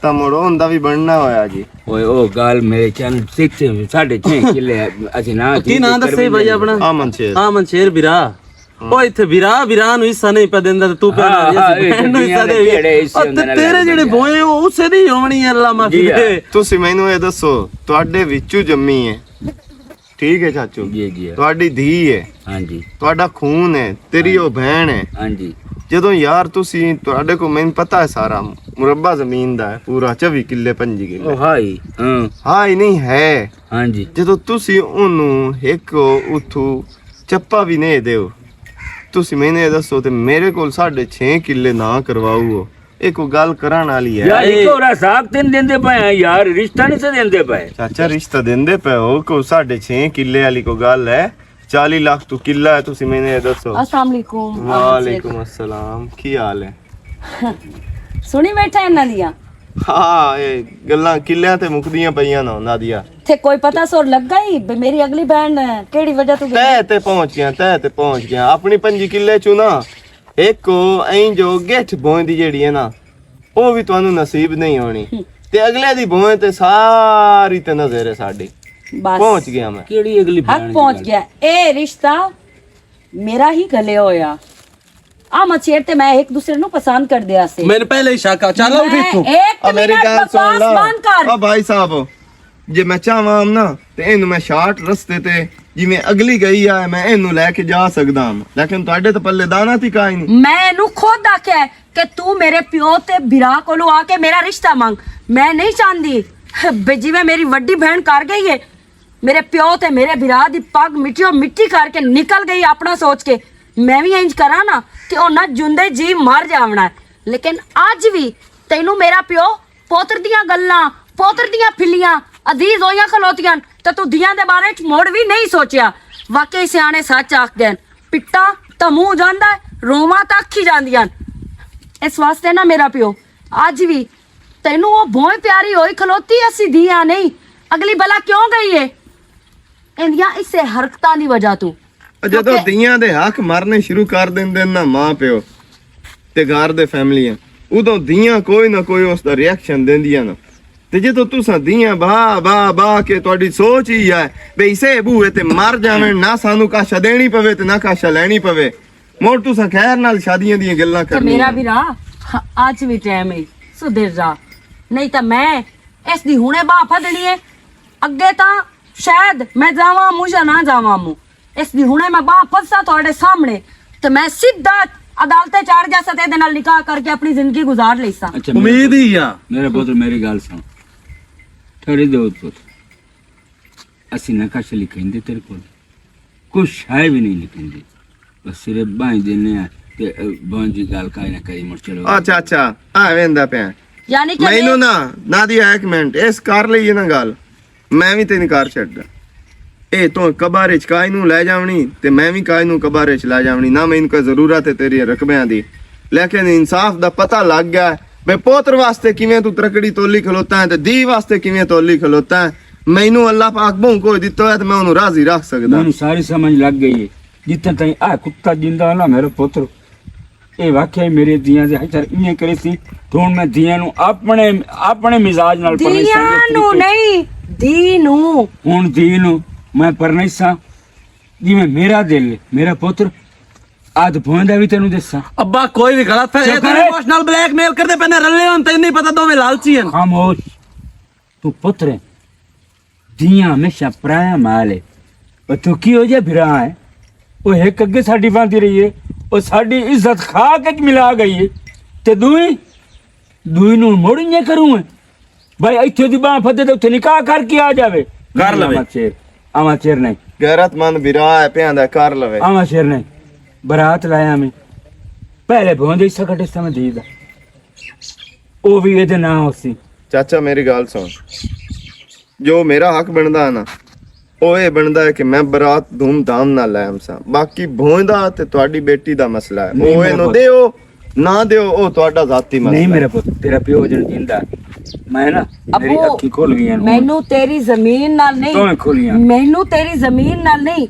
ਤਾਂ ਮੋੜੋ ਹੁੰਦਾ ਵੀ ਬਣਨਾ ਹੋਇਆ ਜੀ ਓਏ ਉਹ ਗੱਲ ਮੇਰੇ ਚੈਨਲ 6.5 ਕਿੱਲੇ ਅਸੀਂ ਨਾ ਕੀ ਨਾਂ ਦੱਸੇ ਭਾਈ ਆਪਣਾ ਆਮਨ ਸ਼ੇਰ ਆਮਨ ਸ਼ੇਰ ਵੀਰਾ ਉਹ ਇੱਥੇ ਵੀਰਾ ਨੂੰ ਹਿੱਸਾ ਨਹੀਂ ਪਾ ਦਿੰਦਾ ਤੇ ਤੂੰ ਤੇਰੇ ਜਿਹੜੇ ਬੋਏ ਉਹ ਉਸੇ ਦੀ ਹੋਣੀ ਹੈ ਅੱਲਾ ਮਾਫੀ ਦੇ ਤੁਸੀਂ ਮੈਨੂੰ ਇਹ ਦੱਸੋ ਤੁਹਾਡੇ ਵਿੱਚੋਂ ਜੰਮੀ ਹੈ ਠੀਕ ਹੈ ਚਾਚੂ ਜੀ ਤੁਹਾਡੀ ਧੀ ਹੈ, ਹਾਂਜੀ ਤੁਹਾਡਾ ਖੂਨ ਹੈ, ਤੇਰੀ ਉਹ ਭੈਣ ਹੈ। ਹਾਂਜੀ ਜਦੋਂ ਯਾਰ ਤੁਸੀਂ ਤੁਹਾਡੇ ਕੋਲ ਮੈਨੂੰ ਪਤਾ ਹੈ ਸਾਰਾ ਮੁਰੱਬਾ ਜ਼ਮੀਨ ਦਾ ਹੈ ਪੂਰਾ 24 ਕਿੱਲੇ 25 ਕਿੱਲੇ ਉਹ ਹਾਈ ਹਾਂ ਹਾਂ ਹੀ ਨਹੀਂ ਹੈ। ਹਾਂਜੀ ਜਦੋਂ ਤੁਸੀਂ ਉਹਨੂੰ ਇੱਕ ਉਥੋਂ ਚੱਪਾ ਵੀ ਨਹੀਂ ਦਿਓ, ਤੁਸੀਂ ਮੈਨੂੰ ਇਹ ਦੱਸੋ ਤੇ ਮੇਰੇ ਕੋਲ 6.5 ਕਿੱਲੇ ਨਾ ਕਰਵਾਓ, ਇਹ ਕੋਈ ਗੱਲ ਕਰਾਣ ਵਾਲੀ ਹੈ? ਯਾਰ ਇੱਕ ਹੋਰ ਸਾਖ ਤਿੰਨ ਦਿੰਦੇ ਪਏ ਆ ਯਾਰ, ਰਿਸ਼ਤਾ ਨਹੀਂ ਸੇ ਦਿੰਦੇ ਪਏ। ਚਾਚਾ ਰਿਸ਼ਤਾ ਦਿੰਦੇ ਪਏ ਹੋ, ਕੋਈ 6.5 ਕਿੱਲੇ ਵਾਲੀ ਕੋਈ ਗੱਲ ਹੈ? 40 ਲੱਖ ਤੋਂ ਕਿੱਲਾ ਹੈ, ਤੁਸੀਂ ਮੈਨੂੰ ਇਹ ਦੱਸੋ। अस्सलाम वालेकुम। ਵਾਲੇਕੁਮ ਅਸਲਾਮ, ਕੀ ਹਾਲ ਹੈ? ਸੁਣੀ ਬੈਠਾ ਇਹਨਾਂ ਦੀਆਂ ਹਾਂ ਇਹ ਗੱਲਾਂ ਕਿੱਲਿਆਂ ਤੇ ਮੁੱਕਦੀਆਂ ਪਈਆਂ ਨਾ ਉਹਨਾਂ ਦੀਆਂ। ਤੇ ਕੋਈ ਪਤਾ ਸੋਰ ਲੱਗਾ ਹੀ ਵੀ ਮੇਰੀ ਅਗਲੀ ਬਹਿਣ ਕਿਹੜੀ ਵਜ੍ਹਾ ਤੋਂ ਗਈ? ਤੈ ਤੇ ਪਹੁੰਚ ਗਿਆ ਆਪਣੀ 5 ਕਿੱਲੇ ਚੋਂ ਨਾ ਇੱਕ ਐਂ ਜੋ ਗਿੱਠ ਬੋਂ ਦੀ ਜਿਹੜੀ ਹੈ ਨਾ ਉਹ ਵੀ ਤੁਹਾਨੂੰ ਨਸੀਬ ਨਹੀਂ ਹੋਣੀ, ਤੇ ਅਗਲੇ ਦੀ ਬੋਂ ਤੇ ਸਾਰੀ ਤੇ ਨਜ਼ਰ ਹੈ ਸਾਡੀ। ਬਸ ਪਹੁੰਚ ਗਿਆ ਮੈਂ। ਕਿਹੜੀ ਅਗਲੀ ਹੱਕ ਪਹੁੰਚ ਗਿਆ। ਇਹ ਰਿਸ਼ਤਾ ਮੇਰਾ ਹੀ ਗਲੇ ਹੋਇਆ। ਆ ਮਚੇਰ ਤੇ ਮੈਂ ਇੱਕ ਦੂਸਰੇ ਨੂੰ ਪਸੰਦ ਕਰਦੇ ਆਸੇ। मैंने पहले ही शाका चलो उठ इत्थों। ਇੱਕ ਮੇਰੀ ਮਿੰਟ ਗੱਲ ਸੁਣ ਬਕਵਾਸ ਬੰਦ ਕਰ। ਓ ਭਾਈ ਸਾਹਿਬ, ਜੇ ਮੈਂ ਚਾਹਾਂ ਨਾ ਤੇ ਇਹਨੂੰ ਮੈਂ ਸ਼ਾਰਟ ਰਸਤੇ ਤੇ ਜਿਵੇਂ ਅਗਲੀ ਗਈ ਆ ਮੈਂ ਇਹਨੂੰ ਲੈ ਕੇ ਜਾ ਸਕਦਾ ਹਾਂ, ਲੇਕਿਨ ਤੁਹਾਡੇ ਤਾਂ ਪੱਲੇ ਦਾਣਾ ਤੀ ਕਾਈ ਨਹੀਂ। ਮੈਂ ਇਹਨੂੰ ਖੁਦ ਆਖਿਆ ਕਿ ਤੂੰ ਮੇਰੇ ਪਿਓ ਤੇ ਬਿਰਾ ਕੋਲੋਂ ਆ ਕੇ ਮੇਰਾ ਰਿਸ਼ਤਾ ਮੰਗ। ਮੈਂ ਨਹੀਂ ਚਾਹੁੰਦੀ ਵੀ ਜਿਵੇਂ ਮੇਰੀ ਵੱਡੀ ਭੈਣ ਕਰ ਗਈ ਹੈ, ਮੇਰੇ ਪਿਓ ਤੇ ਮੇਰੇ ਬਿਰਾ ਦੀ ਪੱਗ ਮਿੱਟੀਓ ਮਿੱਟੀ ਕਰਕੇ ਨਿਕਲ ਗਈ ਆਪਣਾ ਸੋਚ ਕੇ, ਮੈਂ ਵੀ ਇੰਜ ਕਰਾਂ ਨਾ ਤੇ ਉਹਨਾਂ ਜੁੰਦੇ ਜੀ ਮਰ ਜਾਵਣਾ। ਲੇਕਿਨ ਅੱਜ ਵੀ ਤੈਨੂੰ ਮੇਰਾ ਪਿਓ ਪੋਤਰ ਦੀਆਂ ਗੱਲਾਂ, ਪੋਤਰ ਦੀਆਂ ਫਿੱਲੀਆਂ ਅਜ਼ੀਜ਼ ਹੋਈਆਂ ਖਲੋਤੀਆਂ ਤੇ ਤੂੰ ਦੀਆਂ ਦੇ ਬਾਰੇ ਚ ਮੋੜ ਵੀ ਨਹੀਂ ਸੋਚਿਆ। ਵਾਕਈ ਸਿਆਣੇ ਸੱਚ ਆਖਦੇ ਹਨ, ਪਿੱਟਾ ਤਾਂ ਮੂੰਹ ਜਾਂਦਾ, ਰੋਵਾਂ ਤਾਂ ਅੱਖੀ ਜਾਂਦੀਆਂ। ਇਸ ਵਾਸਤੇ ਨਾ ਮੇਰਾ ਪਿਓ ਅੱਜ ਵੀ ਤੈਨੂੰ ਉਹ ਬਹੁਤ ਪਿਆਰੀ ਹੋਈ ਖਲੋਤੀ, ਅਸੀਂ ਦੀਆਂ ਨਹੀਂ। ਅਗਲੀ ਬਲਾ ਕਿਉਂ ਗਈ ਏ? ਇੰਦੀਆਂ ਇਸੇ ਹਰਕਤਾਂ ਦੀ ਵਜ੍ਹਾ ਤੋਂ। ਜਦੋਂ ਧੀਆਂ ਦੇ ਹੱਕ ਮਰਨੇ ਸ਼ੁਰੂ ਕਰ ਦਿੰਦੇ ਨਾ ਮਾਂ ਪਿਓ ਤੇ ਘਰ ਦੇ ਫੈਮਲੀਆਂ, ਉਦੋਂ ਧੀਆਂ ਕੋਈ ਨਾ ਕੋਈ ਉਸ ਦਾ ਰਿਐਕਸ਼ਨ ਦਿੰਦੀਆਂ ਨਾ। ਤੇ ਜਦੋਂ ਤੁਸੀਂ ਧੀਆਂ ਬਾ ਕੇ ਤੁਹਾਡੀ ਸੋਚ ਹੀ ਹੈ ਬਈ ਸੇ ਬੂਏ ਤੇ ਮਰ ਜਾਵੇਂ, ਨਾ ਸਾਨੂੰ ਕਾਸ਼ਾ ਦੇਣੀ ਪਵੇ ਤੇ ਨਾ ਕਾਸ਼ਾ ਲੈਣੀ ਪਵੇ, ਮੋੜ ਤੁਸੀਂ ਖੈਰ ਨਾਲ ਸ਼ਾਦੀਆਂ ਦੀਆਂ ਗੱਲਾਂ ਤੇ ਕਰਨੀਆਂ। ਮੇਰਾ ਵੀ ਰਾਹ ਅੱਜ ਵੀ ਟਾਈਮ ਹੈ, ਸੁਧਰ ਜਾ, ਨਹੀਂ ਤਾਂ ਮੈਂ ਇਸ ਦੀ ਹੁਣੇ ਬਾਹ ਫੜਨੀ ਹੈ। ਅੱਗੇ ਤਾਂ ਸ਼ਾਇਦ ਮੈਂ ਜਾਵਾਂ ਮੂੰਹ ਜਾਂ ਨਾ ਜਾਵਾਂ ਮੂੰਹ, ਇਸ ਦੀ ਹੁਣੇ ਮੈਂ ਬਾਹ ਫਸਾ ਤੁਹਾਡੇ ਸਾਹਮਣੇ ਤੇ ਮੈਂ ਸਿੱਧਾ ਅਦਾਲਤੇ ਚੜ ਜਾ ਸਤੇ ਦੇ ਨਾਲ ਨਿਕਾਹ ਕਰਕੇ ਆਪਣੀ ਜ਼ਿੰਦਗੀ ਗੁਜ਼ਾਰ ਲਈ ਸਾਂ। ਅੱਛਾ उम्मीद ही आ ਮੇਰੇ ਪੁੱਤਰ ਮੇਰੀ ਗੱਲ ਸੁਣ, ਥੋੜੀ ਦੇ ਪੁੱਤ, ਅਸੀਂ ਨਕਾਸ਼ਾ ਲਿਖਾਂਦੇ ਤੇਰੇ ਕੋਲ ਕੁਛ ਹੈ ਵੀ ਨਹੀਂ ਲਿਖਾਂਦੇ, ਬਸ ਸਿਰਫ ਬਾਈ ਦੇਨੇ ਆ ਤੇ ਬਾਂ ਦੀ ਗੱਲ ਕਾਇ ਨਾ ਕਰੀ ਮੁੜ ਚਲੋ। ਅੱਛਾ ਆ ਵੇਂਦਾ ਪਿਆ ਯਾਨੀ ਕਿ ਮੈਨੂੰ ਨਾ ਦੀ ਇੱਕ ਮਿੰਟ ਇਸ ਕਰ ਲਈ ਨਾ ਗੱਲ, ਮੈਂ ਵੀ ਤੈਨੂੰ ਕਰ ਛੱਡਦਾ। ਇਹ ਤੋਂ ਕਬਾਰੇ ਚ ਕਾਇ ਨੂੰ ਲੈ ਜਾਵਣੀ ਤੇ ਮੈਂ ਵੀ ਕਾਇ ਨੂੰ ਕਬਾਰੇ ਚ ਲੈ ਜਾਵਣੀ, ਨਾ ਮੈਨੂੰ ਕੋਈ ਜ਼ਰੂਰਤ ਹੈ ਤੇਰੀ ਰਕਬਿਆਂ ਦੀ, ਲੇਕਿਨ ਇਨਸਾਫ ਦਾ ਪਤਾ ਲੱਗ ਗਿਆ ਬੇ ਪੋਤਰ ਵਾਸਤੇ ਕਿਵੇਂ ਤੂੰ ਤਰਕੜੀ ਤੋਲੀ ਖਲੋਤਾ ਹੈ ਤੇ ਦੀ ਵਾਸਤੇ ਕਿਵੇਂ ਤੋਲੀ ਖਲੋਤਾ ਹੈ। ਮੈਨੂੰ ਅੱਲਾਹ ਪਾਕ ਬਹੁ ਕੋਈ ਦਿੱਤਾ ਹੈ ਤੇ ਮੈਂ ਉਹਨੂੰ ਰਾਜ਼ੀ ਰੱਖ ਸਕਦਾ। ਮੈਨੂੰ ਸਾਰੀ ਸਮਝ ਲੱਗ ਗਈ ਹੈ, ਜਿੱਥੇ ਤਾਈਂ ਆ ਕੁੱਤਾ ਜਿੰਦਾ ਨਾ ਮੇਰੇ ਪੁੱਤਰ, ਇਹ ਵਾਕਿਆ ਮੇਰੇ ਦੀਆਂ ਦੇ ਹਜਰ ਇੰਨੇ ਕਰੇ ਸੀ, ਹੁਣ ਮੈਂ ਦੀਆਂ ਨੂੰ ਆਪਣੇ ਮਿਜ਼ਾਜ ਨਾਲ ਦੀਆਂ ਨੂੰ ਨਹੀਂ, ਦੀ ਨੂੰ ਹੁਣ ਦੀ ਨੂੰ ਮੈਂ ਪਰਨੇਸਾਂ ਜਿਵੇਂ ਮੇਰਾ ਦਿਲ ਮੇਰਾ ਪੁੱਤਰ ਆਦ ਭੋਂਦਾ ਵੀ ਤੈਨੂੰ ਦੱਸਾਂ। अब्बा कोई भी गलत है, ये चुप तो करे। इमोशनल ब्लैकमेल करते पहने रले हों, तैਨੂੰ नहीं पता दो में लालची हैं। ਖਾਮੋਸ਼ ਤੂੰ ਪੁੱਤਰ ਹੈ, ਦੀਆਂ ਹਮੇਸ਼ਾ ਪਰਾਇਆ ਮਾਲ ਹੈ। ਉਹ ਤੂੰ ਕੀ ਹੋ ਜਾ ਫਿਰਾ ਹੈ, ਉਹ ਇੱਕ ਅੱਗੇ ਸਾਡੀ ਬਾਂਦੀ ਰਹੀ ਹੈ, ਉਹ ਸਾਡੀ ਇੱਜ਼ਤ ਖਾ ਕੇ ਮਿਲਾ ਗਈ ਹੈ ਤੇ ਦੂਈ ਨੂੰ ਮੋੜੀਆਂ ਕਰੂੰ ਭਾਈ, ਇੱਥੇ ਦੀ ਬਾਹ ਫੱਦੇ ਤੇ ਉੱਥੇ ਨਿਕਾਹ ਕਰਕੇ ਆ ਜਾਵੇ। ਕਰ ਲਵੇ। ਆਵਾਂ ਚੇਰ ਨਹੀਂ, ਗੈਰਤਮੰਦ ਵਿਰਾ ਹੈ ਪਿਆਂ ਦਾ ਕਰ ਲਵੇ। ਆਵਾਂ ਚੇਰ ਨਹੀਂ, ਬਰਾਤ ਲਾਇਆ ਮੈਂ ਪਹਿਲੇ ਭੋਂਦੇ ਸਕਟ ਸਮਝ ਦੀਦਾ, ਉਹ ਵੀ ਇਹਦੇ ਨਾਂ ਹੋਸੀ। ਚਾਚਾ ਮੇਰੀ ਗੱਲ ਸੁਣ, ਜੋ ਮੇਰਾ ਹੱਕ ਬਣਦਾ ਹੈ ਨਾ ਉਹ ਇਹ ਬਣਦਾ ਹੈ ਕਿ ਮੈਂ ਬਰਾਤ ਧੂਮ-ਧਾਮ ਨਾਲ ਲੈ ਆਮਸਾਂ। ਬਾਕੀ ਭੋਂਦਾ ਤੇ ਤੁਹਾਡੀ ਬੇਟੀ ਦਾ ਮਸਲਾ ਹੈ, ਨਹੀਂ ਉਹ ਮੇਰਾ ਇਹਨੂੰ ਪੁੱਤ। ਦਿਓ ਨਾ ਦਿਓ ਉਹ ਤੁਹਾਡਾ ਜ਼ਾਤੀ ਮਸਲਾ ਨਹੀਂ ਹੈ। ਮੇਰਾ ਪੁੱਤ, ਤੇਰਾ ਪਿਓ ਜਨ ਜਿੰਦਾ, ਮੈਂ ਨਾ ਮੇਰੀ ਅੱਬੂ, ਅੱਖੀ ਖੁੱਲ ਗਈਆਂ ਨੇ। ਮੈਨੂੰ ਤੇਰੀ ਜ਼ਮੀਨ ਨਾਲ ਦੋਵੇਂ ਨਹੀਂ, ਖੁੱਲੀਆਂ। ਮੈਨੂੰ ਤੇਰੀ ਜ਼ਮੀਨ ਨਾਲ ਨਹੀਂ,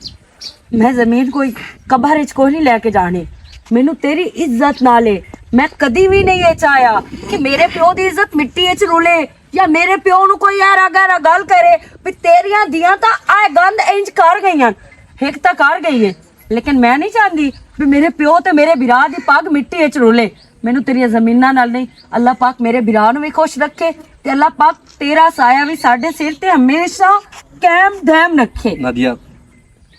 ਮੈਂ ਜ਼ਮੀਨ ਕੋਈ ਕਬਰ ਵਿੱਚ ਕੋਈ ਨਹੀਂ ਲੈ ਕੇ ਜਾਣੀ, ਮੈਨੂੰ ਤੇਰੀ ਇੱਜ਼ਤ ਨਾਲ ਏ। ਮੈਂ ਕਦੀ ਵੀ ਨਹੀਂ ਇਹ ਚਾਹਿਆ ਕਿ ਮੇਰੇ ਪਿਓ ਦੀ ਇੱਜ਼ਤ ਮਿੱਟੀ ਵਿੱਚ ਰੁਲੇ ਜਾਂ ਮੇਰੇ ਪਿਓ ਨੂੰ ਕੋਈ ਐਰਾ ਗੈਰਾ ਗੱਲ ਕਰੇ ਵੀ ਤੇਰੀਆਂ ਦੀਆਂ ਤਾਂ ਆਏ ਗੰਦ ਇੰਜ ਕਰ ਗਈਆਂ, ਇੱਕ ਤਾਂ ਕਰ ਗਈ ਏ, ਲੇਕਿਨ ਮੈਂ ਨਹੀਂ ਚਾਹੁੰਦੀ ਵੀ ਮੇਰੇ ਪਿਓ ਤੇ ਮੇਰੇ ਬਿਰਾ ਦੀ ਪੱਗ ਮਿੱਟੀ ਵਿੱਚ ਰੁਲੇ। ਮੈਨੂੰ ਤੇਰੀਆਂ ਜ਼ਮੀਨਾਂ ਨਾਲ ਨਹੀਂ, ਅੱਲਾਹ ਪਾਕ ਮੇਰੇ ਬਿਰਾ ਨੂੰ ਵੀ ਖੁਸ਼ ਰੱਖੇ ਤੇ ਅੱਲਾਹ ਪਾਕ ਤੇਰਾ ਸਾਇਆ ਵੀ ਸਾਡੇ ਸਿਰ ਤੇ ਹਮੇਸ਼ਾ ਕਾਇਮ ਦائم ਰੱਖੇ। नादिया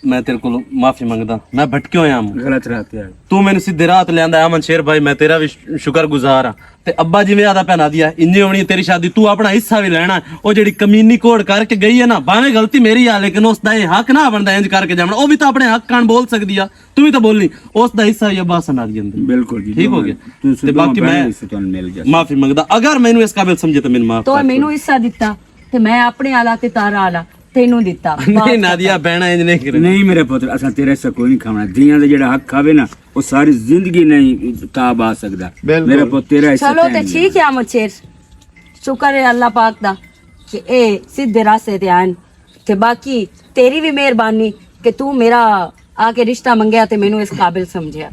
मैं तेरे को माफी मंगदा, मैं भटके होया हूं। गलत रात है तू मैंने सीधे रात ले आंदा अमन शेर भाई, मैं तेरा भी शुक्रगुजार हां। ते अब्बा जिवें आदा पहना दिया इंजे होनी तेरी शादी, तू अपना हिस्सा भी लेना। ओ जेड़ी कमीनी कोड़ करके गई है ना, भावें गलती मेरी आ लेकिन उसदा ये हक ना बनदा इंज करके जावना। ओ भी तो अपने हक कान बोल सकदी आ, तू भी तो बोलनी। उसदा हिस्सा ही अब्बा सना दी अंदर। बिल्कुल जी, ठीक हो गया। तू ते बाकी मैं मिल जा माफी मंगदा, अगर मैनू इस काबिल समझे तो मैनू माफ तो कर। ਮੈਨੂੰ ਹਿੱਸਾ ਦਿੱਤਾ ਤੇ ਮੈਂ ਆਪਣੇ ਆਲਾ ਤੇ ਤਾਰਾ ਆਲਾ ਤੈਨੂੰ ਦਿੱਤਾ। नहीं नादिया बहना इंज नहीं करे। नहीं मेरे पुत्र, असा तेरे हिस्सा कोई नहीं खावना। जियां दा जेड़ा हक खावे ना वो सारी जिंदगी नहीं ताब आ सकदा। बिल्कुल। मेरे पुत्र तेरा हिस्सा ਚਲੋ तैं ਤੇ नहीं ਠੀਕ ਹੈ ਅਮਨ ਸ਼ੇਰ, ਸ਼ੁਕਰ ਹੈ ਅੱਲਾਹ ਪਾਕ ਦਾ ਕਿ ਇਹ ਸਿੱਧੇ ਰਾਸਤੇ ਤੇ ਆਣ। ਤੇ ਬਾਕੀ ਤੇਰੀ ਵੀ ਮਿਹਰਬਾਨੀ ਕਿ ਤੂੰ ਮੇਰਾ ਆ ਕੇ ਰਿਸ਼ਤਾ ਮੰਗਿਆ ਤੇ ਮੈਨੂੰ ਇਸ ਕਾਬਿਲ ਸਮਝਿਆ।